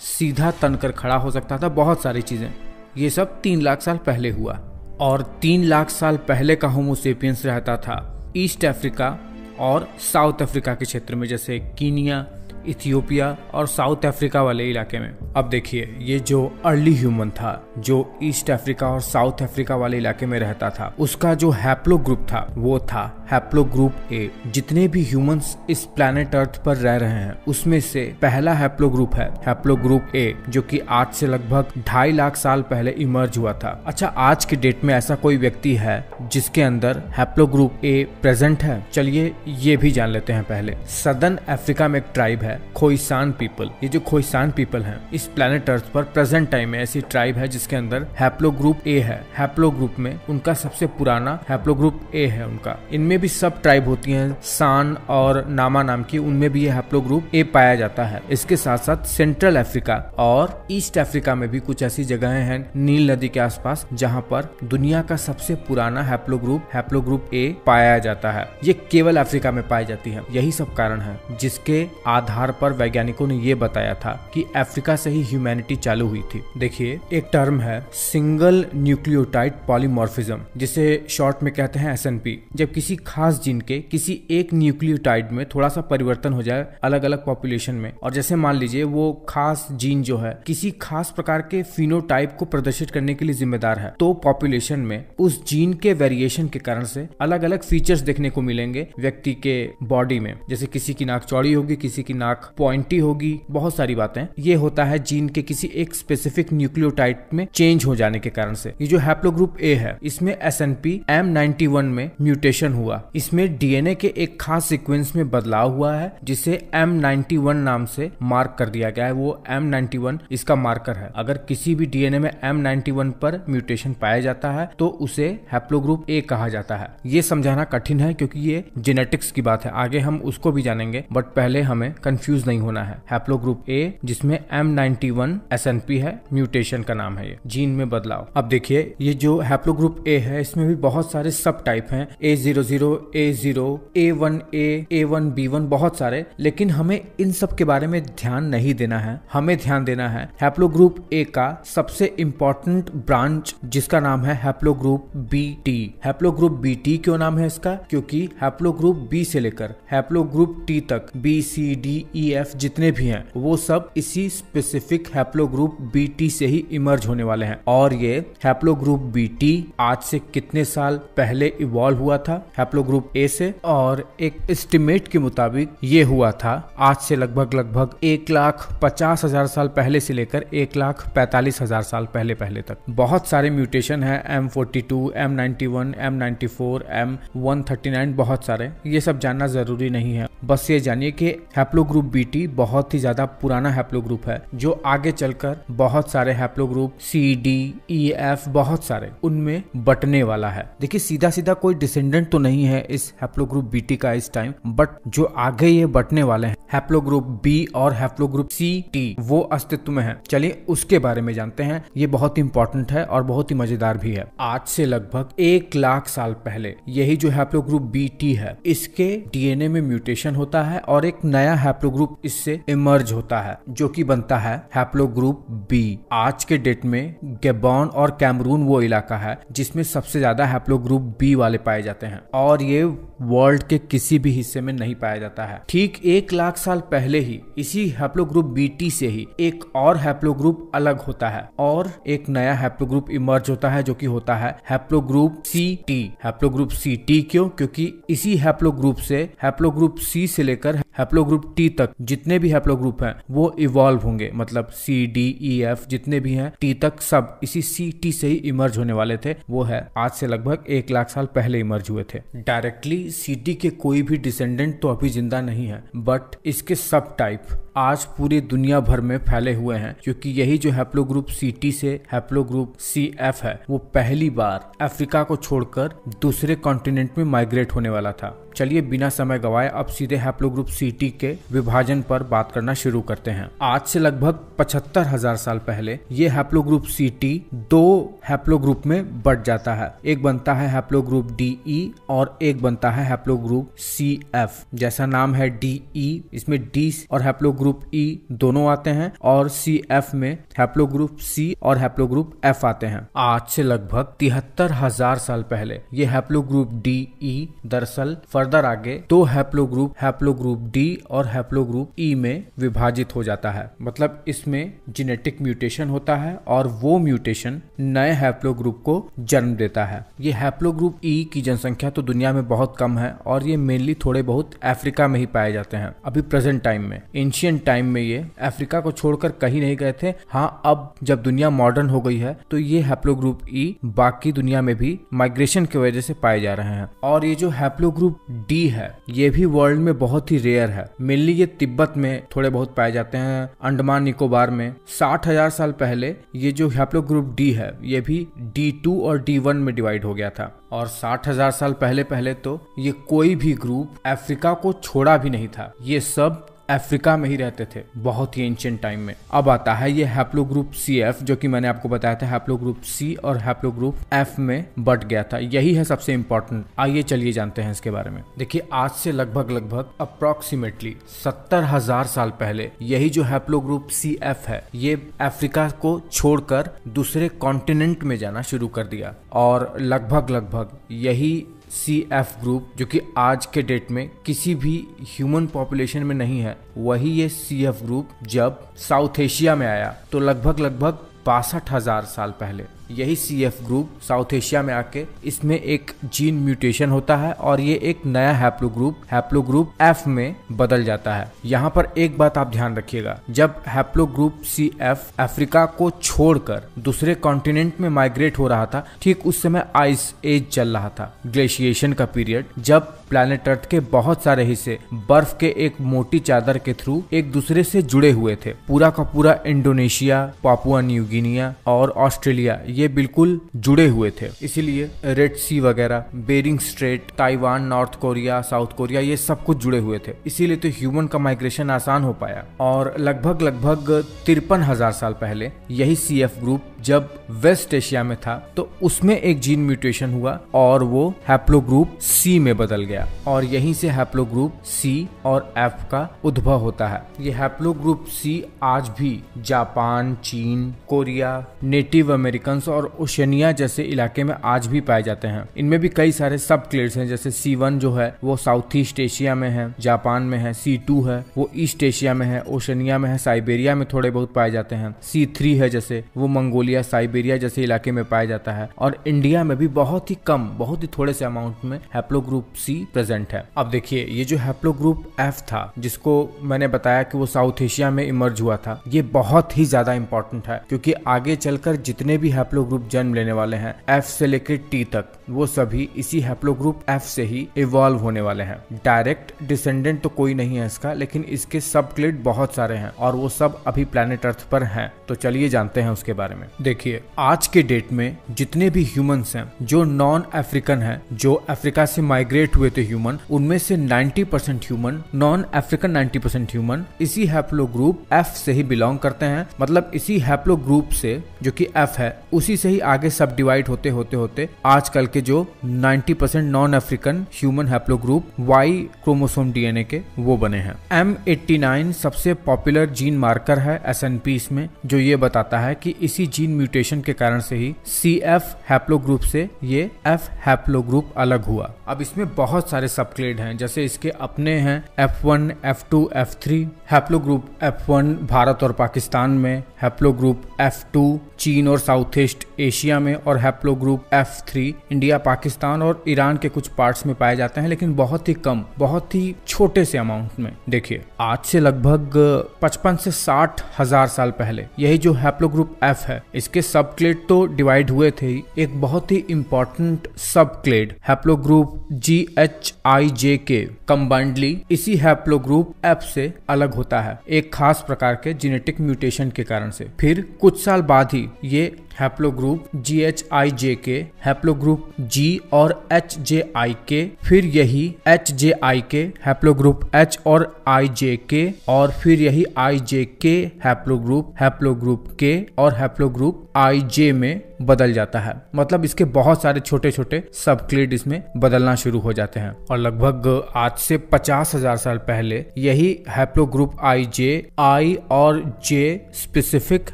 सीधा तनकर खड़ा हो सकता था, बहुत सारी चीज़ें। ये सब 3 लाख साल पहले हुआ। और 3 लाख साल पहले का होमोसेपियंस रहता था ईस्ट अफ्रीका और साउथ अफ्रीका के क्षेत्र में, जैसे कीनिया, इथियोपिया और साउथ अफ्रीका वाले इलाके में। अब देखिए, ये जो अर्ली ह्यूमन था, जो ईस्ट अफ्रीका और साउथ अफ्रीका वाले इलाके में रहता था, उसका जो हैप्लो ग्रुप था वो था हैप्लो ग्रुप ए। जितने भी ह्यूमंस इस प्लैनेट अर्थ पर रह रहे हैं उसमें से पहला हैप्लो ग्रुप है हैप्लो ग्रुप ए, जो कि आज से लगभग 2.5 लाख साल पहले इमर्ज हुआ था। अच्छा, आज के डेट में ऐसा कोई व्यक्ति है जिसके अंदर हैप्लो ग्रुप ए प्रेजेंट है? चलिए ये भी जान लेते हैं पहले। सदर्न अफ्रीका में एक ट्राइब है खोइसान पीपल। ये जो खोइसान पीपल हैं, इस प्लैनेट अर्थ पर प्रेजेंट टाइम में ऐसी ट्राइब है जिसके अंदर हैप्लो ग्रुप ए है। हैप्लो ग्रुप में उनका सबसे पुराना हैप्लो ग्रुप ए है उनका। इनमें भी सब ट्राइब होती हैं, सान और नामा नाम की, उनमें भी ये हैप्लो ग्रुप ए पाया जाता है। इसके साथ साथ सेंट्रल अफ्रीका और ईस्ट अफ्रीका में भी कुछ ऐसी जगहें हैं नील नदी के आसपास जहां पर दुनिया का सबसे पुराना हैप्लो ग्रुप ए पाया जाता है। ये केवल अफ्रीका में पाई जाती है। यही सब कारण है जिसके आधार पर वैज्ञानिकों ने ये बताया था कि अफ्रीका से ही ह्यूमैनिटी चालू हुई थी। देखिए, एक टर्म है सिंगल न्यूक्लियोटाइड पॉलीमॉर्फिज्म, जिसे शॉर्ट में कहते हैं SNP। जब किसी खास जीन के किसी एक न्यूक्लियोटाइड में थोड़ा सा परिवर्तन हो जाए अलग अलग पॉपुलेशन में, और जैसे मान लीजिए वो खास जीन जो है किसी खास प्रकार के फिनोटाइप को प्रदर्शित करने के लिए जिम्मेदार है, तो पॉपुलेशन में उस जीन के वेरिएशन के कारण से अलग अलग फीचर्स देखने को मिलेंगे व्यक्ति के बॉडी में। जैसे किसी की नाक चौड़ी होगी, किसी की नाक पॉइंटी होगी, बहुत सारी बातें। ये होता है जीन के किसी एक स्पेसिफिक न्यूक्लियोटाइड में चेंज हो जाने के कारण से। ये जो हैप्लो ग्रुप ए है, इसमें SNP M91 में म्यूटेशन हुआ। इसमें डीएनए के एक खास सीक्वेंस में बदलाव हुआ है जिसे M91 नाम से मार्क कर दिया गया है। वो M91 इसका मार्कर है। अगर किसी भी डीएनए में M91 पर म्यूटेशन पाया जाता है तो उसे हैप्लो ग्रुप ए कहा जाता है। ये समझाना कठिन है क्योंकि ये जेनेटिक्स की बात है, आगे हम उसको भी जानेंगे, बट पहले हमें कंफ्यूज नहीं होना है। हैप्लोग्रुप ए जिसमें M91 SNP है, म्यूटेशन का नाम है, ये जीन में बदलाव। अब देखिए ये जो हैप्लोग्रुप ए है इसमें भी बहुत सारे सब टाइप हैं, A00, A0, A1A, A1B1, बहुत सारे, लेकिन हमें इन सब के बारे में ध्यान नहीं देना है। हमें ध्यान देना है हैप्लोग्रुप ए का सबसे इंपॉर्टेंट ब्रांच जिसका नाम है हैप्लोग्रुप BT। हैप्लोग्रुप BT क्यों नाम है इसका? क्योंकि हैप्लोग्रुप B से लेकर हैप्लोग्रुप T तक B, C, D, E, F जितने भी हैं वो सब इसी स्पेसिफिक हैप्लोग्रुप BT से ही इमर्ज होने वाले हैं। और ये हैप्लोग्रुप BT आज से कितने साल पहले इवॉल्व हुआ था हैप्लोग्रुप A से, और एक एस्टिमेट के मुताबिक ये हुआ था आज से लगभग 1,50,000 साल पहले से लेकर 1,45,000 साल पहले तक। बहुत सारे म्यूटेशन है, M42, M91, M94, M139, बहुत सारे, ये सब जानना जरूरी नहीं है। बस ये जानिए कि हैप्लोग्रुप BT बहुत ही ज्यादा पुराना हैप्लोग्रुप है जो आगे चलकर बहुत सारे haplogroup C, D, E, F बहुत सारे उनमें बटने वाला है। देखिए सीधा सीधा कोई डिसेंडेंट तो नहीं है इस हैप्लोग्रुप BT का इस टाइम, बट जो आगे ये बटने वाले हैं हैप्लोग्रुप B और हैप्लोग्रुप CT वो अस्तित्व में है। चलिए उसके बारे में जानते हैं, ये बहुत इंपॉर्टेंट है और बहुत ही मजेदार भी है। आज से लगभग 1,00,000 साल पहले यही जो हैप्लोग्रुप BT है इसके DNA में म्यूटेशन होता है और एक नया हैप्लोग्रुप इससे इमर्ज होता है जो कि बनता है हैप्लोग्रुप B। आज के डेट में गैबोन और कैमरून वो इलाका है जिसमें सबसे ज्यादा हैप्लोग्रुप B वाले पाए जाते हैं और ये वर्ल्ड के किसी भी हिस्से में नहीं पाया जाता है। ठीक 1,00,000 साल पहले ही इसी हैप्लोग्रुप BT से ही एक और हैप्लोग्रुप अलग होता है और एक नया हैप्लोग्रुप इमर्ज होता है जो कि होता है हैप्लोग्रुप CT। हैप्लोग्रुप CT क्यों? क्योंकि इसी हैप्लोग्रुप से हैप्लोग्रुप C से लेकर हैप्लोग्रुप T तक जितने भी हैप्लोग्रुप हैं वो इवॉल्व होंगे, मतलब C, D, E, F जितने भी हैं T तक सब इसी CT से ही इमर्ज होने वाले थे। वो है आज से लगभग 1,00,000 साल पहले इमर्ज हुए थे। डायरेक्टली CT के कोई भी डिसेंडेंट तो अभी जिंदा नहीं है, बट इसके सब टाइप आज पूरी दुनिया भर में फैले हुए हैं क्योंकि यही जो हैप्लोग्रुप CT से हैप्लोग्रुप CF है वो पहली बार अफ्रीका को छोड़कर दूसरे कॉन्टिनेंट में माइग्रेट होने वाला था। चलिए बिना समय गवाए अब सीधे हैप्लोग्रुप CT के विभाजन पर बात करना शुरू करते हैं। आज से लगभग 75,000 साल पहले ये हैप्लोग्रुप CT दो हैप्लोग्रुप में बट जाता है। एक बनता है हैप्लोग्रुप DE और एक बनता है हैप्लोग्रुप CF। जैसा नाम है DE, इसमें D और हैप्लोग्रुप E दोनों आते हैं और CF में हैप्लोग्रुप C और हैप्लोग्रुप F आते हैं। आज से लगभग 73,000 साल पहले ये हैप्लोग्रुप DE दरअसल फर्दर आगे दो हैप्लोग्रुप D और हैप्लोग्रुप E में विभाजित हो जाता है। मतलब इसमें जेनेटिक म्यूटेशन होता है और वो म्यूटेशन नए हैप्लोग्रुप को जन्म देता है। ये हैप्लोग्रुप E की जनसंख्या तो दुनिया में बहुत कम है और ये मेनली थोड़े बहुत अफ्रीका में ही पाए जाते हैं अभी प्रेजेंट टाइम में। एंशियंट टाइम में ये अफ्रीका को छोड़कर कहीं नहीं गए थे। हाँ, अब जब दुनिया मॉडर्न हो गई है तो ये हैप्लोग्रुप E बाकी दुनिया में भी माइग्रेशन की वजह से पाए जा रहे हैं। और ये जो हैप्लोग्रुप D है ये भी वर्ल्ड में बहुत ही रेयर है। मेनली ये तिब्बत में थोड़े बहुत पाए जाते हैं, अंडमान निकोबार में। 60,000 साल पहले ये जो हैप्लोग्रुप D है ये भी D2 और D1 में डिवाइड हो गया था। और 60,000 साल पहले तो ये कोई भी ग्रुप अफ्रीका को छोड़ा भी नहीं था, ये सब अफ्रीका में ही रहते थे बहुत ही एंशिएंट टाइम में। अब आता है ये हैप्लोग्रुप CF जो कि मैंने आपको बताया था हैप्लोग्रुप C और हैप्लोग्रुप F में बट गया था। यही है सबसे इम्पोर्टेंट। आइए चलिए जानते हैं इसके बारे में। देखिए आज से लगभग अप्रोक्सीमेटली 70,000 साल पहले यही जो हैप्लोग्रुप CF है ये अफ्रीका को छोड़कर दूसरे कॉन्टिनेंट में जाना शुरू कर दिया और लगभग यही CF ग्रुप जो कि आज के डेट में किसी भी ह्यूमन पॉपुलेशन में नहीं है, वही ये CF ग्रुप जब साउथ एशिया में आया तो लगभग 62,000 साल पहले यही CF ग्रुप साउथ एशिया में आके इसमें एक जीन म्यूटेशन होता है और ये एक नया हैप्लोग्रुप F में बदल जाता है। यहाँ पर एक बात आप ध्यान रखिएगा, जब हैप्लोग्रुप CF अफ्रीका को छोड़कर दूसरे कॉन्टिनेंट में माइग्रेट हो रहा था, ठीक उस समय आइस एज चल रहा था, ग्लेशिएशन का पीरियड, जब प्लैनेट अर्थ के बहुत सारे हिस्से बर्फ के एक मोटी चादर के थ्रू एक दूसरे से जुड़े हुए थे। पूरा का पूरा इंडोनेशिया, पापुआ न्यू गिनिया और ऑस्ट्रेलिया ये बिल्कुल जुड़े हुए थे, इसीलिए रेड सी वगैरह, Bering Strait, Taiwan, North Korea, South Korea, ये सब कुछ जुड़े हुए थे। इसीलिए तो ह्यूमन का माइग्रेशन आसान हो पाया। और लगभग 53,000 साल पहले यही CF ग्रुप जब वेस्ट एशिया में था तो उसमें एक जीन म्यूटेशन हुआ और वो हैप्लोग्रुप C में बदल गया, और यहीं से हैप्लोग्रुप C और F का उद्भव होता है। ये हैप्लोग्रुप C आज भी जापान, चीन, कोरिया, नेटिव अमेरिकन और ओशनिया जैसे इलाके में आज भी पाए जाते हैं। इनमें भी कई सारे सब क्लेड्स हैं, जैसे C1 जो है वो साउथ ईस्ट एशिया में है, जापान में है। C2 है वो ईस्ट एशिया में है, ओशनिया में है, साइबेरिया में थोड़े बहुत पाए जाते हैं। C3 है जैसे वो मंगोलिया, साइबेरिया जैसे इलाके में पाया जाता है। और इंडिया में भी बहुत ही कम, बहुत ही थोड़े से अमाउंट में हैप्लोग्रुप C प्रेजेंट है। अब देखिए, ये जो हैप्लोग्रुप F था, जिसको मैंने बताया कि वो साउथ एशिया में इमर्ज हुआ था, ये बहुत ही ज्यादा इंपॉर्टेंट है, क्योंकि आगे चलकर जितने भी हैप्लोग्रुप जन्म लेने वाले हैं F से लेकर T तक, वो सभी इसी हैप्लोग्रुप F से ही इवॉल्व होने वाले हैं। डायरेक्ट डिसेंडेंट तो कोई नहीं है इसका, लेकिन इसके सब क्लेड बहुत सारे हैं और वो सब अभी प्लैनेट अर्थ पर हैं। तो चलिए जानते हैं उसके बारे में। देखिए, आज के डेट में जितने भी ह्यूमंस हैं जो नॉन अफ्रीकन हैं, जो अफ्रीका से माइग्रेट हुए थे ह्यूमन, उनमें से 90% ह्यूमन, नॉन अफ्रीकन 90% ह्यूमन इसी हैप्लोग्रुप F से ही बिलोंग करते हैं। मतलब इसी हैप्लोग्रुप से, जो कि F है, उसी से ही आगे सब डिवाइड होते होते होते आजकल के जो 90% non African human haplogroup Y chromosome DNA के वो बने हैं। M89 सबसे पॉपुलर जीन मार्कर है SNPs में, जो ये बताता है कि इसी जीन म्यूटेशन के कारण से ही CF हैप्लोग्रुप से ये F हैप्लोग्रुप अलग हुआ। अब इसमें बहुत सारे सबक्लेड हैं, जैसे इसके अपने हैं F1, F2, F3। Haplogroup F1 Bharat और पाकिस्तान में, हैप्लोग्रुप F2 चीन और साउथ ईस्ट एशिया में, और हैप्लोग्रुप F3 इंडिया, पाकिस्तान और ईरान के कुछ पार्ट्स में पाए जाते हैं, लेकिन बहुत ही कम, बहुत ही छोटे से अमाउंट में। देखिए, आज से लगभग 55 से 60 हजार साल पहले यही जो हैप्लोग्रुप F है, इसके सब क्लेड तो डिवाइड हुए थे ही। एक बहुत ही इंपॉर्टेंट सब क्लेड हैप्लोग्रुप GHIJK कंबाइंडली इसी हैप्लोग्रुप F से अलग होता है, एक खास प्रकार के जेनेटिक म्यूटेशन के कारण से। फिर कुछ साल बाद ही ये हैप्लोग्रुप GHIJK, हैप्लोग्रुप G और HJIK, फिर यही HJIK, हैप्लोग्रुप H और IJK, और फिर यही IJK हैप्लोग्रुप K और हैप्लोग्रुप IJ में बदल जाता है। मतलब इसके बहुत सारे छोटे छोटे सब क्लेड इसमें बदलना शुरू हो जाते हैं। और लगभग आज से 50,000 साल पहले यही हैप्लोग्रुप IJ I और J स्पेसिफिक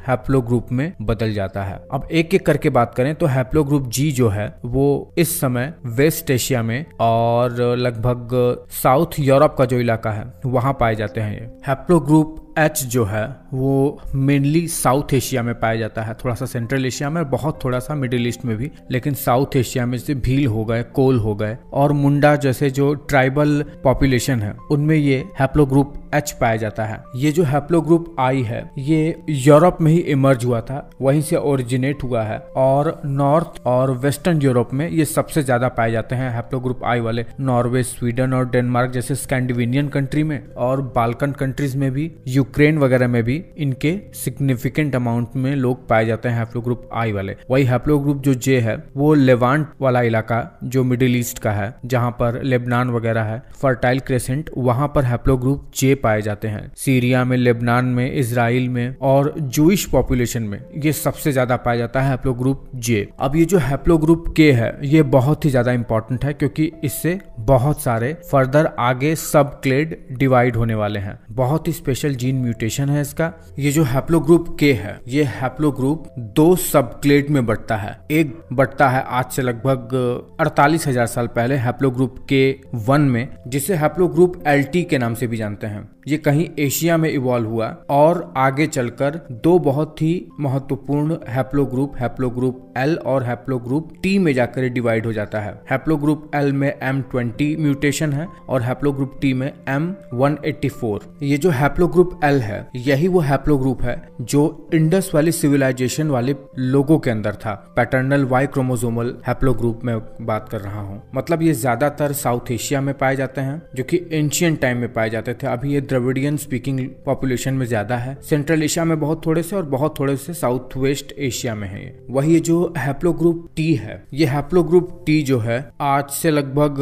हैप्लोग्रुप में बदल जाता है। अब एक एक करके बात करें तो हैप्लोग्रुप G जो है वो इस समय वेस्ट एशिया में और लगभग साउथ यूरोप का जो इलाका है वहां पाए जाते हैं। ये हैप्लोग्रुप H जो है वो मेनली साउथ एशिया में पाया जाता है, थोड़ा सा सेंट्रल एशिया में, बहुत थोड़ा सा मिडिल ईस्ट में भी, लेकिन साउथ एशिया में जैसे भील हो गए, कोल हो गए और मुंडा जैसे जो ट्राइबल पॉपुलेशन है उनमें ये हैप्लोग्रुप H पाया जाता है। ये जो हैप्लोग्रुप I है ये यूरोप में ही इमर्ज हुआ था, वहीं से ओरिजिनेट हुआ है, और नॉर्थ और वेस्टर्न यूरोप में ये सबसे ज्यादा पाए जाते हैं हैप्लोग्रुप I वाले। नॉर्वे, स्वीडन और डेनमार्क जैसे स्कैंडिनेवियन कंट्री में, और बाल्कन कंट्रीज में भी, यूक्रेन वगैरह में भी इनके सिग्निफिकेंट अमाउंट में लोग पाए जाते हैं हैप्लोग्रुप I वाले। वही हैप्लोग्रुप जो J है वो लेवांट वाला इलाका जो मिडिल ईस्ट का है, जहां पर लेबनान वगैरह है, फर्टाइल क्रेसेंट, वहां पर हैप्लोग्रुप J पाए जाते हैं। सीरिया में, लेबनान में, इजराइल में और जूइश पॉपुलेशन में ये सबसे ज्यादा पाया जाता है हैप्लोग्रुप J। अब ये जो हैप्लोग्रुप K है ये बहुत ही ज्यादा इंपॉर्टेंट है, क्योंकि इससे बहुत सारे फर्दर आगे सब क्लेड डिवाइड होने वाले हैं। बहुत ही स्पेशल जीन म्यूटेशन है इसका। ये जो हैप्लोग्रुप K है ये हैप्लोग्रुप 2 सब क्लेड में बढ़ता है। एक बढ़ता है आज से लगभग 48,000 साल पहले हैप्लोग्रुप K1 में, जिसे हैप्लोग्रुप LT के नाम से भी जानते हैं। ये कहीं एशिया में इवॉल्व हुआ और आगे चलकर 2 बहुत ही महत्वपूर्ण हैप्लोग्रुप L और हैप्लोग्रुप T में जाकर डिवाइड हो जाता है। हैप्लोग्रुप L में M20 म्यूटेशन है और हैप्लोग्रुप T में M184। ये जो हैप्लोग्रुप L है, यही वो हैप्लोग्रुप है जो इंडस वैली सिविलाइजेशन वाले लोगों के अंदर था। पैटर्नल वाई क्रोमोसोमल हैप्लोग्रुप में बात कर रहा हूँ। मतलब ये ज्यादातर साउथ एशिया में पाए जाते हैं, जो कि एंशियंट टाइम में पाए जाते थे। अभी ये द्रविडियन स्पीकिंग पॉपुलेशन में ज्यादा है। सेंट्रल एशिया में बहुत थोड़े से और बहुत थोड़े से साउथ वेस्ट एशिया में है। वही जो हैप्लोग्रुप टी है, ये हैप्लोग्रुप टी जो है आज से लगभग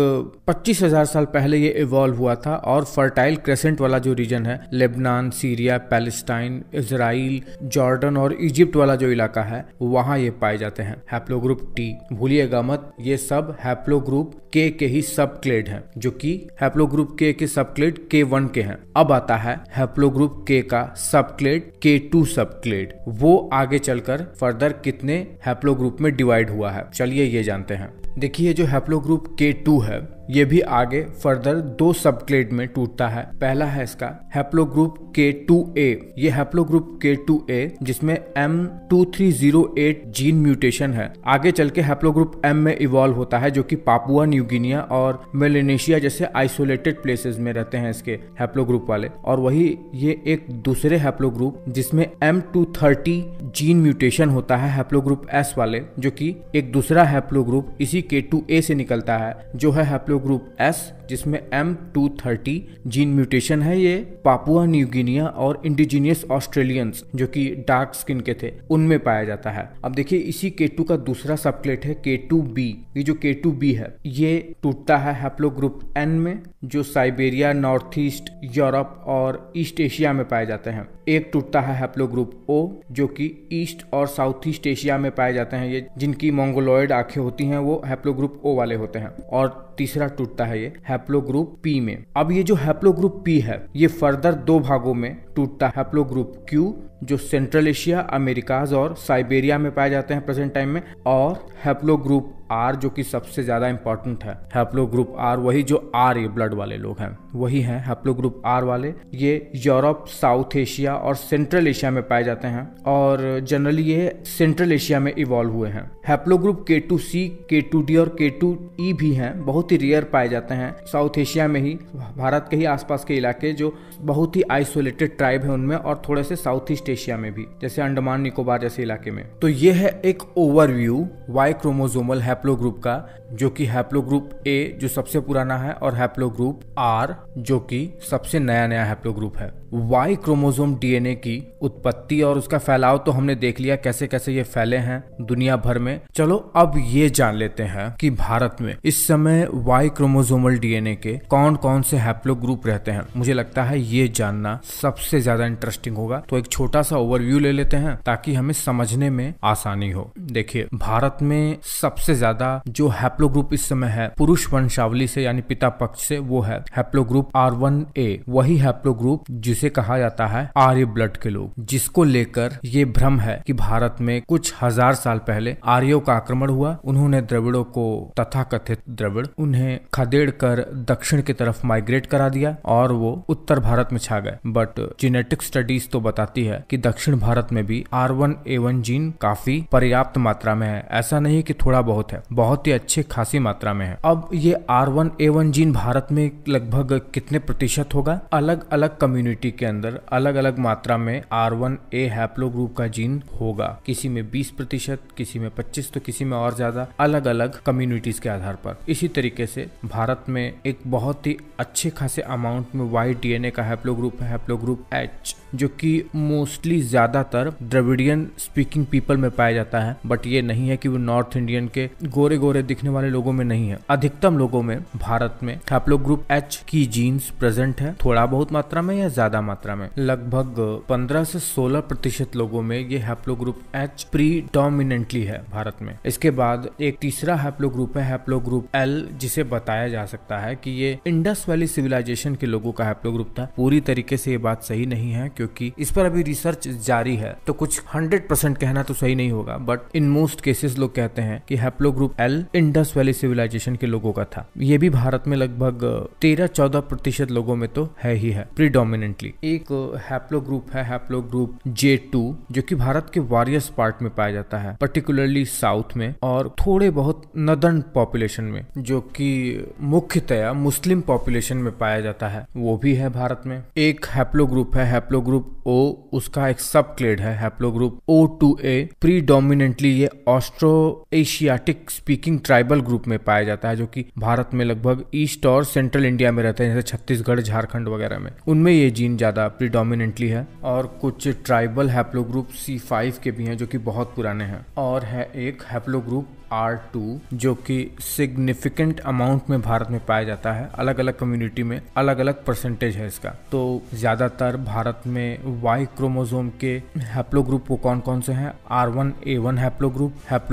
25,000 साल पहले ये इवॉल्व हुआ था और फर्टाइल क्रेसेंट वाला जो रीजन है, Lebanon, Syria, Palestine, Israel, Jordan और इजिप्ट वाला जो इलाका है, वहां ये पाए जाते हैं हैप्लोग्रुप टी। भूलिएगा मत, ये सब हैप्लोग्रुप के ही सब क्लेड हैं, जो कि हैप्लोग्रुप के सब क्लेड K1 के हैं। अब आता है हैप्लोग्रुप के का सब क्लेड K2 सब क्लेड। वो आगे चलकर फर्दर कितने हैप्लोग्रुप में डिवाइड हुआ है, चलिए ये जानते हैं। देखिए, जो हैप्लोग्रुप K2 है ये भी आगे फर्दर 2 सब क्लेड में टूटता है। पहला है इसका हैप्लोग्रुप K2A। ये हैप्लोग्रुप K2A जिसमें M2308 जीन म्यूटेशन है, आगे चल के हैप्लोग्रुप M में इवॉल्व होता है, जो कि पापुआ न्यू गिनिया और मेलेनेशिया जैसे आइसोलेटेड प्लेसेस में रहते हैं इसके हैप्लोग्रुप वाले। और वही ये एक दूसरे हैप्लोग्रुप जिसमें M230 जीन म्यूटेशन होता है हैप्लोग्रुप S वाले, जो कि एक दूसरा हैप्लोग्रुप इसी K2A से निकलता है, जो है हैप्लोग्रुप S, जिसमें M230 जीन म्यूटेशन है। ये पापुआ न्यू गिनिया और इंडिजिनियस ऑस्ट्रेलियंस जो कि डार्क स्किन के थे उनमें पाया जाता है। अब देखिए, इसी K2 का दूसरा सबक्लेट है K2B। ये जो K2B है ये टूटता है हैप्लोग्रुप N में, जो साइबेरिया, नॉर्थ ईस्ट यूरोप और ईस्ट एशिया में पाए जाते हैं। एक टूटता है हैप्लोग्रुप O, जो कि ईस्ट और साउथ ईस्ट एशिया में पाए जाते हैं। ये जिनकी मंगोलॉइड आंखें होती हैं वो हैप्लोग्रुप O वाले होते हैं। और तीसरा टूटता है ये हैप्लोग्रुप P में। अब ये जो हैप्लोग्रुप P है ये फर्दर 2 भागों में टूटता है। हैप्लोग्रुप Q जो सेंट्रल एशिया, अमेरिकाज और साइबेरिया में पाए जाते हैं प्रेजेंट टाइम में, और हैप्लोग्रुप R जो कि सबसे ज्यादा इंपॉर्टेंट है। हैप्लोग्रुप R वही जो R ये ब्लड वाले लोग हैं वही हैं हैप्लोग्रुप R वाले। ये यूरोप, साउथ एशिया और सेंट्रल एशिया में पाए जाते हैं और जनरली ये सेंट्रल एशिया में इवॉल्व हुए हैं। हैप्लोग्रुप K2C, K2D और K2E भी हैं, बहुत ही रेयर पाए जाते हैं साउथ एशिया में ही, भारत के ही आसपास के इलाके जो बहुत ही आइसोलेटेड ट्राइब है उनमें, और थोड़े से साउथ ईस्ट एशिया में भी, जैसे अंडमान निकोबार जैसे इलाके में। तो ये है एक ओवरव्यू वाई क्रोमोसोमल हैप्लोग्रुप का, जो कि हैप्लोग्रुप A जो सबसे पुराना है और हैप्लोग्रुप R जो कि सबसे नया हैप्लोग्रुप है। वाई क्रोमोसोम डीएनए की उत्पत्ति और उसका फैलाव तो हमने देख लिया, कैसे कैसे ये फैले हैं दुनिया भर में। चलो अब ये जान लेते हैं कि भारत में इस समय वाई क्रोमोसोमल डीएनए के कौन कौन से हैप्लोग्रुप रहते हैं। मुझे लगता है ये जानना सबसे ज्यादा इंटरेस्टिंग होगा। तो एक छोटा सा ओवरव्यू ले लेते हैं ताकि हमें समझने में आसानी हो। देखिए, भारत में सबसे ज्यादा जो हैप्लोग्रुप इस समय है पुरुष वंशावली से यानी पिता पक्ष से, वो है हैप्लोग्रुप R1A। वही हैप्लोग्रुप जिसे कहा जाता है आर्य ब्लड के लोग, जिसको लेकर ये भ्रम है कि भारत में कुछ हजार साल पहले आर्यों का आक्रमण हुआ। उन्होंने द्रविड़ों को, तथाकथित द्रविड़, उन्हें खदेड़ कर दक्षिण की तरफ माइग्रेट करा दिया और वो उत्तर भारत में छा गए। बट जेनेटिक स्टडीज तो बताती है कि दक्षिण भारत में भी R1A1 जीन काफी पर्याप्त मात्रा में है। ऐसा नहीं कि थोड़ा बहुत है, बहुत ही अच्छे खासी मात्रा में है। अब ये R1A1 जीन भारत में लगभग कितने प्रतिशत होगा? अलग अलग कम्युनिटी के अंदर अलग अलग मात्रा में R1A हैप्लोग्रुप का जीन होगा। किसी में 20%, किसी में 25%, तो किसी में और ज्यादा, अलग अलग कम्युनिटीज के आधार पर। इसी तरीके से भारत में एक बहुत ही अच्छे खासे अमाउंट में वाई डीएनए का हैप्लोग्रुप है, हैप्लोग्रुप H, जो कि मोस्टली ज्यादातर द्रविडियन स्पीकिंग पीपल में पाया जाता है। बट ये नहीं है कि वो नॉर्थ इंडियन के गोरे गोरे दिखने वाले लोगों में नहीं है। अधिकतम लोगों में भारत में हैप्लोग्रुप H की जीन्स प्रेजेंट है, थोड़ा बहुत मात्रा में या ज्यादा मात्रा में। लगभग 15 से 16% लोगों में ये हैप्लोग्रुप H प्रीडोमिनेंटली है भारत में। इसके बाद एक तीसरा हैप्लोग्रुप है हैप्लोग्रुप L, जिसे बताया जा सकता है कि ये इंडस वैली सिविलाइजेशन के लोगों का हैप्लोग्रुप था। पूरी तरीके से ये बात सही नहीं है क्योंकि इस पर अभी रिसर्च जारी है, तो कुछ 100% कहना तो सही नहीं होगा। बट इन मोस्ट केसेस लोग कहते हैं कि haplogroup L Indus Valley civilisation के लोगों का था। ये भी भारत में लगभग 13-14% लोगों में तो है ही है प्रीडोमिनेंटली। प्रोडोमिनेंटली। एक हैप्लो ग्रुप है हैप्लो ग्रुप J2 जो कि भारत के वारियस पार्ट में पाया जाता है, पर्टिकुलरली साउथ में और थोड़े बहुत नदर्न पॉपुलेशन में, जो कि मुख्यतया मुस्लिम पॉपुलेशन में पाया जाता है, वो भी है भारत में। एक हैप्लो ग्रुप है हैप्लो ग्रुप O, उसका एक सब क्लेड है हैप्लो ग्रुप O2A। प्रीडोमिनेंटली ये Austro Asiatic speaking tribal group में पाया जाता है, जो कि भारत में लगभग ईस्ट और सेंट्रल इंडिया में रहते हैं, जैसे छत्तीसगढ़, झारखंड वगैरह में, उनमें ये जीन ज्यादा प्रीडोमिनेंटली है। और कुछ ट्राइबल हैप्लो ग्रुप C5 के भी हैं जो कि बहुत पुराने हैं। और है एक हैप्लो ग्रुप R2 जो कि सिग्निफिकेंट अमाउंट में भारत में पाया जाता है। अलग अलग कम्युनिटी में अलग अलग परसेंटेज है इसका। तो ज्यादातर भारत में Y क्रोमोसोम के हैप्लो ग्रुप वो कौन कौन से हैं? R1A1 haplo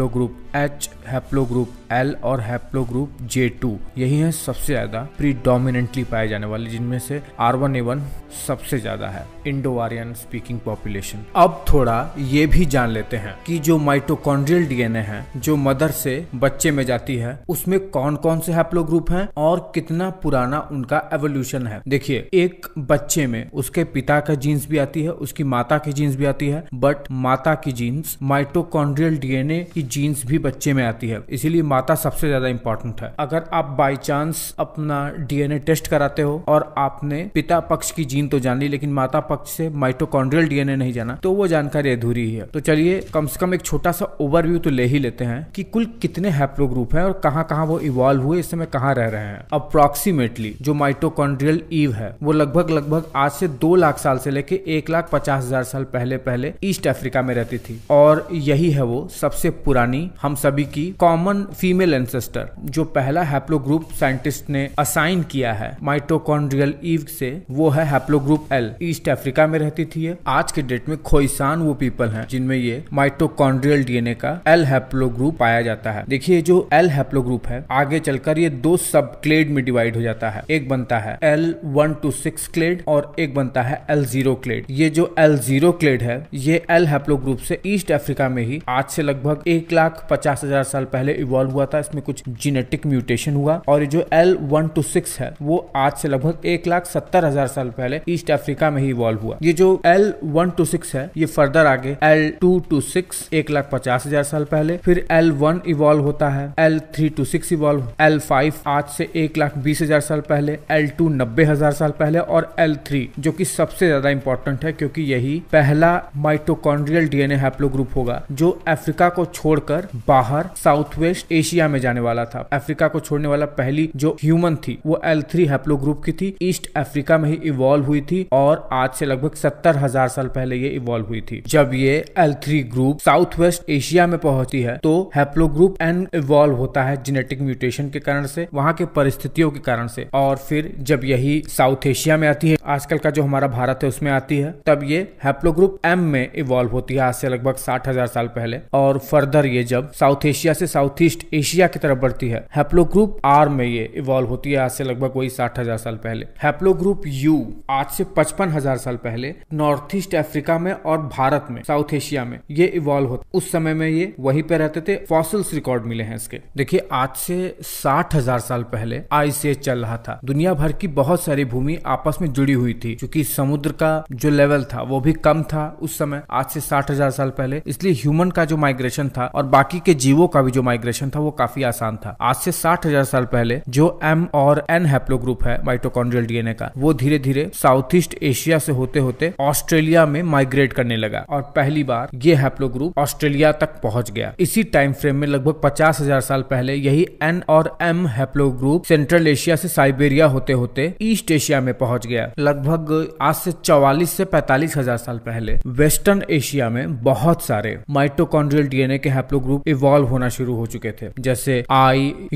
group H, haplo group L और हैप्लो ग्रुप J2, यही है सबसे ज्यादा प्रीडोमिनेंटली पाए जाने वाले, जिनमें से R1A1 सबसे ज्यादा है इंडो आर्यन स्पीकिंग पॉपुलेशन। अब थोड़ा ये भी जान लेते हैं कि जो माइटोकॉन्ड्रियल डीएनए है जो मदर से बच्चे में जाती है, उसमें कौन कौन से हैप्लो ग्रुप हैं और कितना पुराना उनका एवोल्यूशन है। देखिए, एक बच्चे में उसके पिता का जीन्स भी आती है, उसकी माता की जीन्स भी आती है, बट माता की जीन्स माइटोकॉन्ड्रियल डीएनए की जीन्स भी बच्चे में आती है, इसीलिए माता सबसे ज्यादा इंपॉर्टेंट है। अगर आप बाय चांस अपना डीएनए टेस्ट कराते हो और आपने पिता पक्ष की जीन तो जान ली लेकिन माता पक्ष से माइटोकॉन्ड्रियल डीएनए नहीं जाना, तो वो जानकारी अधूरी ही है। तो चलिए कम से कम एक छोटा सा ओवरव्यू तो ले ही लेते हैं कि कुल कितने हैप्लो ग्रुप हैं और कहां कहां वो इवॉल्व हुए, इस समय कहां रह रहे हैं। अप्रोक्सीमेटली जो माइटोकॉन्ड्रियल ईव है वो लगभग आज से 2 लाख साल से लेके 1,50,000 साल पहले ईस्ट अफ्रीका में रहती थी, और यही है वो सबसे पुरानी हम सभी की कॉमन फीमेल एंसेस्टर। जो पहला हैप्लो ग्रुप साइंटिस्ट ने असाइन किया है माइटोकॉन्ड्रियल ईव से, वो है haplo group L। East Africa में रहती थी ये। आज के डेट में खोइसान वो पीपल हैं जिनमें ये माइटोकॉन्ड्रियल डीएनए का L हैप्लो ग्रुप पाया जाता है। देखिए, जो L हैप्लो ग्रुप है आगे चलकर ये 2 सब क्लेड में डिवाइड हो जाता है। एक बनता है L1 to 6 क्लेड और एक बनता है L0 क्लेड। ये जो L0 क्लेड है ये L हैप्लो ग्रुप से ईस्ट अफ्रीका में ही आज से लगभग 1,50,000 साल पहले इवॉल्व हुआ था। इसमें कुछ जेनेटिक म्यूटेशन हुआ, और ये जो L1 to 6 है वो आज से लगभग 1,70,000 साल पहले ईस्ट अफ्रीका में ही इवॉल्व हुआ। ये जो L1 to 6 है ये फर्दर आगे L2 to 6 1,50,000 साल पहले, फिर L1 इवॉल्व होता है, L3 to 6 इवॉल्व, L5 आज से 1,20,000 साल पहले, L2 90,000 साल पहले, और L3 जो कि सबसे ज्यादा इंपॉर्टेंट है क्योंकि यही पहला माइटोकॉन्ड्रियल डीएनए हैप्लो ग्रुप होगा जो अफ्रीका को छोड़कर बाहर साउथ वेस्ट एशिया में जाने वाला था। अफ्रीका को छोड़ने वाला पहली जो ह्यूमन थी वो L3 हैप्लो ग्रुप की थी, ईस्ट अफ्रीका में ही इवॉल्व हुई थी, और आज से लगभग 70,000 साल पहले ये इवॉल्व हुई थी। जब ये L3 group south west Asia में पहुंचती है तो हैप्लो ग्रुप N इवॉल्व होता है जेनेटिक म्यूटेशन के कारण से, वहां के परिस्थितियों के कारण से, और फिर जब यही साउथ एशिया में आती है, आजकल का जो हमारा भारत है उसमें आती है, तब ये हैप्लो ग्रुप M में इवॉल्व होती है आज से लगभग 60,000 साल पहले, और फर्दर ये जब साउथ एशिया से साउथ ईस्ट एशिया की तरफ बढ़ती है हैप्लो ग्रुप R में ये इवॉल्व होती है आज से लगभग वही 60,000 साल पहले। हैप्लो ग्रुप U आज से 55,000 साल पहले नॉर्थ ईस्ट अफ्रीका में और भारत में साउथ एशिया में ये इवॉल्व होता। उस समय में ये वहीं पे रहते थे, फॉसिल्स रिकॉर्ड मिले हैं इसके। देखिए, आज से 60,000 साल पहले आइस एज चल रहा था, दुनिया भर की बहुत सारी भूमि आपस में जुड़ी हुई थी, क्योंकि समुद्र का जो लेवल था वो भी कम था उस समय आज से 60,000 साल पहले, इसलिए ह्यूमन का जो माइग्रेशन था और बाकी के जीवों का भी जो माइग्रेशन था वो काफी आसान था। आज से 60,000 साल पहले जो M और N हैप्लो ग्रुप है माइटोकॉन्ड्रियल डीएनए का, वो धीरे धीरे साउथ ईस्ट एशिया से होते होते ऑस्ट्रेलिया में माइग्रेट करने लगा, और पहली बार ये हैप्लो ग्रुप ऑस्ट्रेलिया तक पहुंच गया। इसी टाइम फ्रेम में लगभग 50,000 साल पहले यही N और M haplo group central Asia से साइबेरिया होते होते ईस्ट एशिया में पहुंच गया। लगभग आज से 44 से 45,000 साल पहले वेस्टर्न एशिया में बहुत सारे माइटोकॉन्ड्रियल डीएनए के हैप्लो ग्रुप इवॉल्व होना शुरू हो चुके थे। जैसे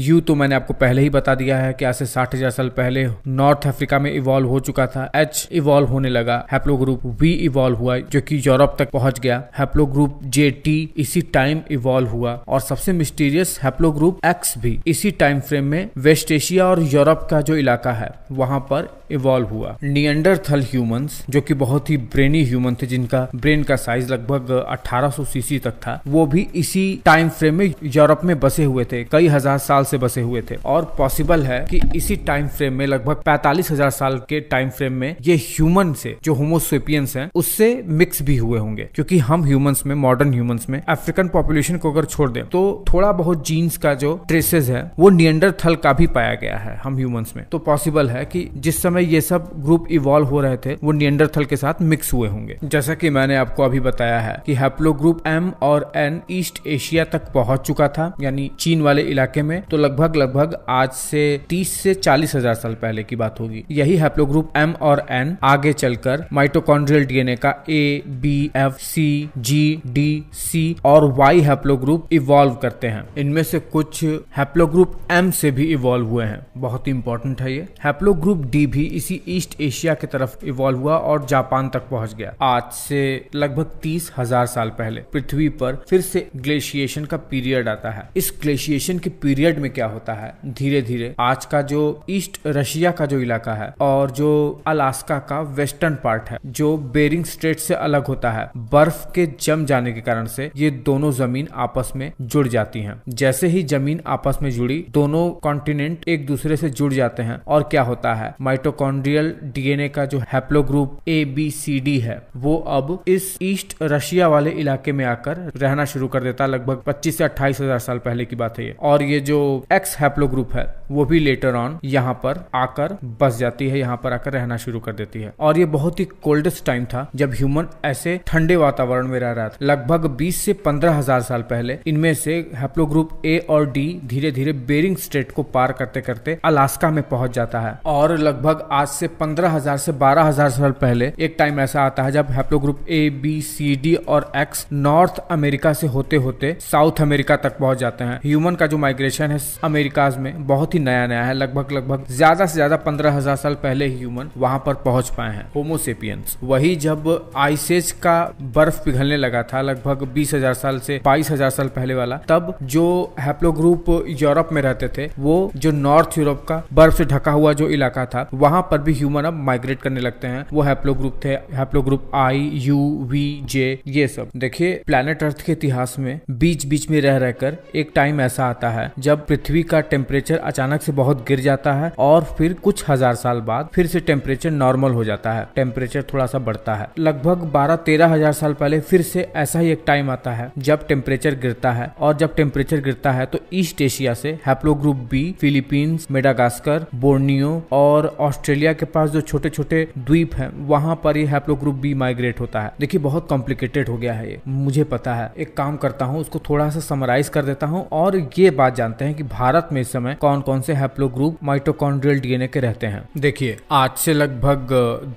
U तो मैंने आपको पहले ही बता दिया है कि आज से 60,000 साल पहले नॉर्थ अफ्रीका में इवॉल्व हो चुका था। H इवॉल्व होने लगा, हैप्लो ग्रुप V इवॉल्व हुआ जो कि यूरोप तक पहुंच गया। हैप्लो ग्रुप JT इसी टाइम इवॉल्व हुआ, और सबसे मिस्टीरियस हैप्लो ग्रुप X भी इसी टाइम फ्रेम में वेस्ट एशिया और यूरोप का जो इलाका है वहां पर इवॉल्व हुआ। निएंडरथल ह्यूमंस जो कि बहुत ही ब्रेनी ह्यूमन थे, जिनका ब्रेन का साइज लगभग 1800 सीसी तक था, वो भी इसी टाइम फ्रेम में यूरोप में बसे हुए थे, कई हजार साल से बसे हुए थे। और पॉसिबल है कि इसी टाइम फ्रेम में लगभग 45,000 साल के टाइम फ्रेम में ये ह्यूमन से, जो होमोसेपियंस हैं, उससे मिक्स भी हुए होंगे। क्योंकि हम ह्यूमंस में, मॉडर्न ह्यूमंस में अफ्रीकन पॉपुलेशन को अगर छोड़ दें तो थोड़ा बहुत जीन्स का जो ट्रेसेस है वो निएंडरथल का भी पाया गया है हम ह्यूमंस में। तो पॉसिबल है कि जिस समय ये सब ग्रुप इवॉल्व हो रहे थे वो निएंडरथल के साथ मिक्स हुए होंगे। जैसा कि मैंने आपको अभी बताया है कि हैप्लो ग्रुप एम और एन ईस्ट एशिया तक पहुंच चुका था, यानी चीन वाले इलाके में। तो लगभग आज से 30 से 40,000 साल पहले की बात होगी। यही हैप्लो ग्रुप एम और एन आगे चलकर माइटोकॉन्ड्रियल डीएनए का ए, बी, एफ, सी, जी, डी, सी और वाई हैप्लो ग्रुप इवॉल्व करते हैं। इनमें से कुछ हैप्लो ग्रुप एम से भी इवॉल्व हुए हैं, बहुत ही इंपॉर्टेंट है ये। हैप्लो ग्रुप डी भी इसी ईस्ट एशिया की तरफ इवॉल्व हुआ और जापान तक पहुंच गया। आज से लगभग 30,000 साल पहले पृथ्वी पर फिर से ग्लेशिएशन का पीरियड आता है। इस ग्लेशिएशन के पीरियड में क्या होता है, धीरे धीरे आज का जो ईस्ट रशिया का जो इलाका है और जो अलास्का का वेस्टर्न पार्ट है, जो बेरिंग स्ट्रेट से अलग होता है, बर्फ के जम जाने के कारण से ये दोनों जमीन आपस में जुड़ जाती हैं। जैसे ही जमीन आपस में जुड़ी, दोनों कॉन्टिनेंट एक दूसरे से जुड़ जाते हैं और क्या होता है, माइटोकॉन्ड्रियल डीएनए का जो haplogroup A, B, C, D है वो अब इस ईस्ट रशिया वाले इलाके में आकर रहना शुरू कर देता है। लगभग 25 से 28,000 साल पहले की बात है ये। और ये जो एक्स हैप्लो ग्रुप है वो भी लेटर ऑन यहाँ पर आकर बस जाती है, यहाँ पर आकर रहना शुरू कर देती है। और ये बहुत ही कोल्डेस्ट टाइम था जब ह्यूमन ऐसे ठंडे वातावरण में रह रहा था। लगभग 20 से 15,000 साल पहले इनमें से हैप्लो ग्रुप ए और डी धीरे धीरे बेरिंग स्ट्रेट को पार करते करते अलास्का में पहुंच जाता है। और लगभग आज से 15,000 से 12,000 साल पहले एक टाइम ऐसा आता है जब haplogroup A, B, C, D और एक्स नॉर्थ अमेरिका से होते होते साउथ अमेरिका तक पहुंच जाते हैं। ह्यूमन का जो माइग्रेशन है अमेरिकाज में बहुत ही नया नया है। लगभग ज्यादा से ज्यादा 15,000 साल पहले ही ह्यूमन वहां पर पहुंच पाए हैं, होमोसेपियंस। वही जब आइस एज का बर्फ पिघलने लगा था, लगभग 20,000 साल से 22,000 साल पहले वाला, तब जो हैप्लो ग्रुप यूरोप में रहते थे, वो जो नॉर्थ यूरोप का बर्फ से ढका हुआ जो इलाका था, वहां पर भी ह्यूमन अब माइग्रेट करने लगते हैं। वो हैप्लो ग्रुप थे, haplogroup I, U, V, J, ये सब। देखिए, प्लैनेट अर्थ के इतिहास में बीच बीच में रह रहकर एक टाइम ऐसा आता है जब पृथ्वी का टेम्परेचर अचानक से बहुत गिर जाता है और फिर कुछ हजार साल बाद फिर से टेम्परेचर नॉर्मल हो जाता है, टेम्परेचर थोड़ा सा बढ़ता है। लगभग 12-13 हजार साल पहले फिर से ऐसा ही एक टाइम आता है जब टेम्परेचर गिरता है। और जब टेम्परेचर गिरता है तो ईस्ट एशिया से haplogroup B, Philippines, Madagascar, Borneo और ऑस्ट्रेलिया के पास जो छोटे छोटे द्वीप हैं, वहां पर ये हैप्लो ग्रुप बी माइग्रेट होता है। देखिए, बहुत कॉम्प्लिकेटेड हो गया है ये, मुझे पता है। एक काम करता हूँ, उसको थोड़ा सा समराइज कर देता हूँ और ये बात जानते हैं कि भारत में इस समय कौन कौन से हैप्लो ग्रुप माइटोकॉन्ड्रियल डीएनए के रहते हैं। देखिए, आज से लगभग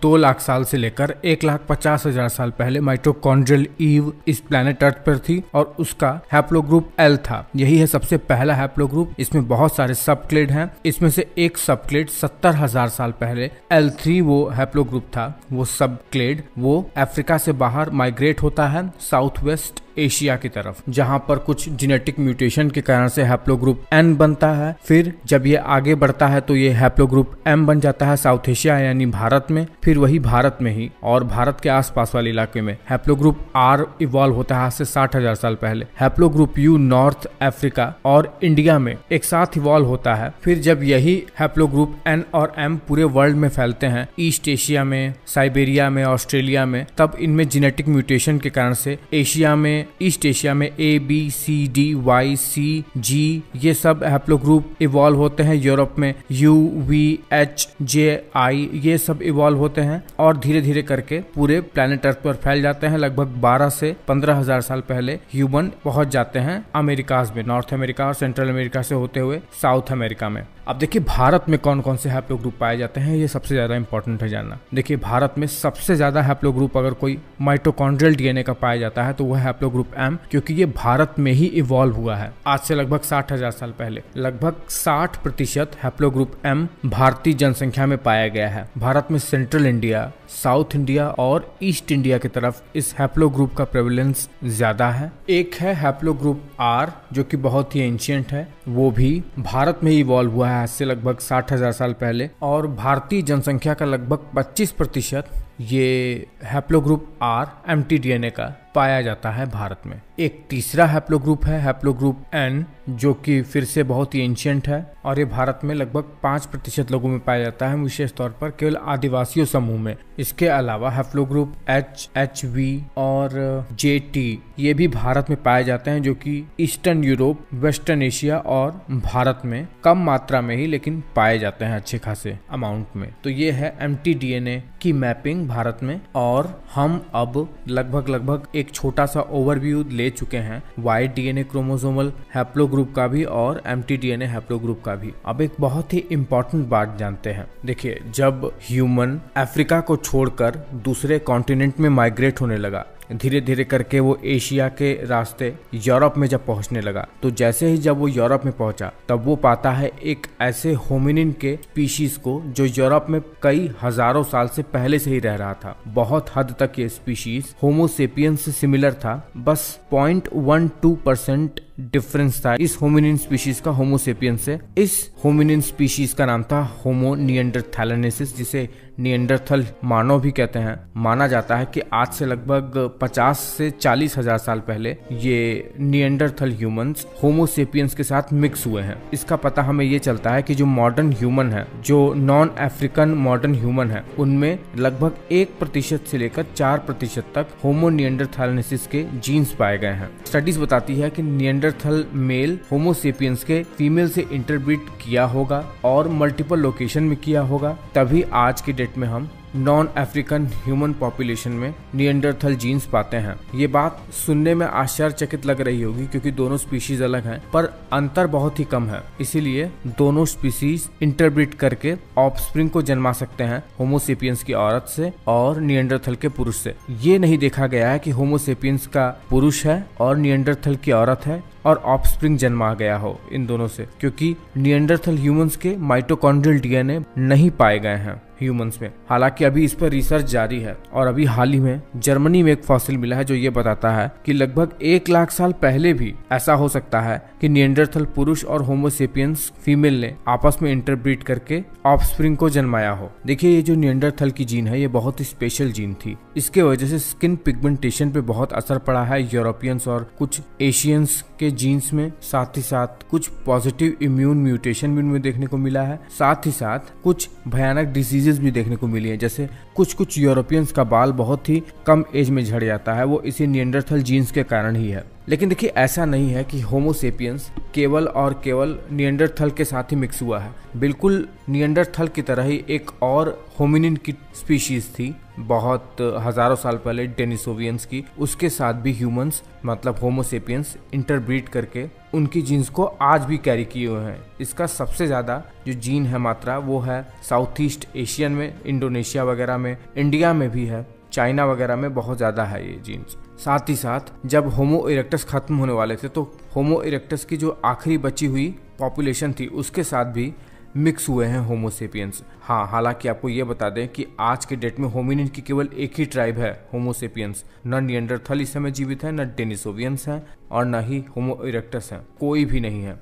2 लाख साल से लेकर 1,50,000 साल पहले माइटोकॉन्ड्रियल ईव इस प्लैनेट अर्थ पर थी और उसका हैप्लो ग्रुप एल था। यही है सबसे पहला हैप्लो ग्रुप। इसमें बहुत सारे सब क्लेड हैं। इसमें से एक सब क्लेड 70,000 साल पहले L3 वो हैप्लो ग्रुप था। वो सब क्लेड वो अफ्रीका से बाहर माइग्रेट होता है साउथ वेस्ट एशिया की तरफ, जहां पर कुछ जेनेटिक म्यूटेशन के कारण से हैप्लो ग्रुप एन बनता है। फिर जब ये आगे बढ़ता है तो ये हैप्लो ग्रुप एम बन जाता है साउथ एशिया यानी भारत में। फिर वही भारत में ही और भारत के आसपास वाले इलाके में हैप्लो ग्रुप आर इवॉल्व होता है आज से 60,000 साल पहले। Haplo group you north Africa और इंडिया में एक साथ इवॉल्व होता है। फिर जब यही हैप्लो ग्रुप एन और एम पूरे वर्ल्ड में फैलते हैं, ईस्ट एशिया में, साइबेरिया में, ऑस्ट्रेलिया में, तब इनमें जेनेटिक म्यूटेशन के कारण से एशिया में, ईस्ट एशिया में ए, बी, सी, डी, वाई, सी, जी ये सब हैप्लो ग्रुप इवॉल्व होते हैं। यूरोप में यू, वी, एच, जे, आई ये सब इवॉल्व होते हैं और धीरे धीरे करके पूरे प्लैनेट अर्थ पर फैल जाते हैं। लगभग 12 से 15,000 साल पहले ह्यूमन पहुंच जाते हैं अमेरिकाज में, नॉर्थ अमेरिका और सेंट्रल अमेरिका से होते हुए साउथ अमेरिका में। अब देखिए, भारत में कौन कौन से हैप्लो ग्रुप पाए जाते हैं, ये सबसे ज्यादा इंपॉर्टेंट है जानना। देखिए, भारत में सबसे ज्यादा हैप्लो ग्रुप अगर कोई माइटोकॉन्ड्रियल डीएनए का पाया जाता है तो वह हैप्लो ग्रुप एम, क्योंकि ये भारत में ही इवॉल्व हुआ है आज से लगभग 60,000 साल पहले। लगभग 60% हैप्लो ग्रुप एम भारतीय जनसंख्या में पाया गया है। भारत में सेंट्रल इंडिया, साउथ इंडिया और ईस्ट इंडिया की तरफ इस हैप्लो ग्रुप का प्रेवलेंस ज्यादा है। एक है हैप्लो ग्रुप आर जो कि बहुत ही एंशिएंट है, वो भी भारत में ही इवॉल्व हुआ है है आज से लगभग 60,000 साल पहले, और भारतीय जनसंख्या का लगभग 25% ये हैप्लोग्रुप आर mtDNA का पाया जाता है भारत में। एक तीसरा हैप्लोग्रुप है हैप्लोग्रुप एन, जो कि फिर से बहुत ही एंशियंट है और ये भारत में लगभग 5% लोगों में पाया जाता है, विशेष तौर पर केवल आदिवासियों समूह में। इसके अलावा हैप्लोग्रुप एच, HV और JT ये भी भारत में पाए जाते हैं, जो कि ईस्टर्न यूरोप, वेस्टर्न एशिया और भारत में कम मात्रा में ही लेकिन पाए जाते हैं अच्छे खासे अमाउंट में। तो ये है mtDNA की मैपिंग भारत में। और हम अब लगभग एक छोटा सा ओवरव्यू ले चुके हैं Y-DNA क्रोमोसोमल हैप्लोग्रुप का भी और mtDNA हैप्लोग्रुप का भी। अब एक बहुत ही इंपॉर्टेंट बात जानते हैं। देखिए, जब ह्यूमन अफ्रीका को छोड़कर दूसरे कॉन्टिनेंट में माइग्रेट होने लगा, धीरे धीरे करके वो एशिया के रास्ते यूरोप में जब पहुंचने लगा, तो जैसे ही जब वो यूरोप में पहुंचा तब वो पाता है एक ऐसे होमिनिन के स्पीशीज को जो यूरोप में कई हजारों साल से पहले से ही रह रहा था। बहुत हद तक ये स्पीशीज होमो सेपियंस से सिमिलर था, बस 0.12% डिफरेंस था इस होमिनिन स्पीशीज का होमो सेपियंस से। इस होमिनिन स्पीशीज का नाम था होमो निएंडरथैलेनेसिस, जिसे निएंडरथल मानव भी कहते हैं। माना जाता है कि आज से लगभग 50 से 40 हजार साल पहले ये निएंडरथल ह्यूमंस होमो सेपियंस के साथ मिक्स हुए हैं। इसका पता हमें ये चलता है कि जो मॉडर्न ह्यूमन है, जो नॉन अफ्रीकन मॉडर्न ह्यूमन है, उनमें लगभग 1% से लेकर 4% तक होमो निएंडरथैलेनेसिस के जीन्स पाए गए हैं। स्टडीज बताती है कि निएंडरथल मेल होमो सेपियंस के फीमेल से इंटरब्रीड किया होगा और मल्टीपल लोकेशन में किया होगा, तभी आज की डेट में हम नॉन अफ्रीकन ह्यूमन पॉपुलेशन में निएंडरथल जीन्स पाते हैं। ये बात सुनने में आश्चर्यचकित लग रही होगी क्योंकि दोनों स्पीशीज अलग हैं, पर अंतर बहुत ही कम है। इसीलिए दोनों स्पीशीज इंटरब्रीड करके ऑफस्प्रिंग को जन्मा सकते हैं, होमो सेपियंस की औरत से और निएंडरथल के पुरुष से। ये नहीं देखा गया है कि होमो सेपियंस का पुरुष है और निएंडरथल की औरत है और ऑफस्प्रिंग जन्मा गया हो इन दोनों से, क्योंकि निएंडरथल ह्यूमंस के माइटोकॉन्ड्रियल DNA नहीं पाए गए हैं ह्यूमंस में। हालांकि अभी इस पर रिसर्च जारी है और अभी हाल ही में जर्मनी में एक फॉसिल मिला है जो ये बताता है कि लगभग 1 लाख साल पहले भी ऐसा हो सकता है कि निएंडरथल पुरुष और होमो सेपियंस फीमेल ने आपस में इंटरब्रीड करके ऑफस्प्रिंग को जन्माया हो। देखिए, ये जो निएंडरथल की जीन है ये बहुत ही स्पेशल जीन थी। इसके वजह से स्किन पिगमेंटेशन पे बहुत असर पड़ा है यूरोपियंस और कुछ एशियंस के जीन्स में। साथ ही साथ कुछ पॉजिटिव इम्यून म्यूटेशन भी उनमें देखने को मिला है। साथ ही साथ कुछ भयानक डिजीजेस भी देखने को मिली है, जैसे कुछ यूरोपियंस का बाल बहुत ही कम एज में झड़ जाता है, वो इसी निएंडरथल जीन्स के कारण ही है। लेकिन देखिए, ऐसा नहीं है कि होमो सेपियंस केवल और केवल निएंडरथल के साथ ही मिक्स हुआ है। बिल्कुल निएंडरथल की तरह ही एक और होमिनिन की स्पीशीज थी बहुत हजारों साल पहले, डेनिसोवियंस की। उसके साथ भी ह्यूमंस मतलब होमो सेपियंस इंटरब्रीड करके उनकी जीन्स को आज भी कैरी किए हुए हैं। इसका सबसे ज्यादा जो जीन है मात्रा वो है साउथ ईस्ट एशियन में, इंडोनेशिया वगैरह में, इंडिया में भी है, चाइना वगैरह में बहुत ज्यादा है ये जीन्स। साथ ही साथ जब होमो इरेक्टस खत्म होने वाले थे तो होमो इरेक्टस की जो आखिरी बची हुई पॉपुलेशन थी उसके साथ भी मिक्स हुए हैं होमो सेपियंस। हाँ, हालांकि आपको ये बता दें कि आज के डेट में होमिनिन की केवल एक ही ट्राइब है, होमो सेपियंस। न निएंडरथल इस समय जीवित है, न डेनिसोवियंस है और न ही होमो इरेक्टस है, कोई भी नहीं है।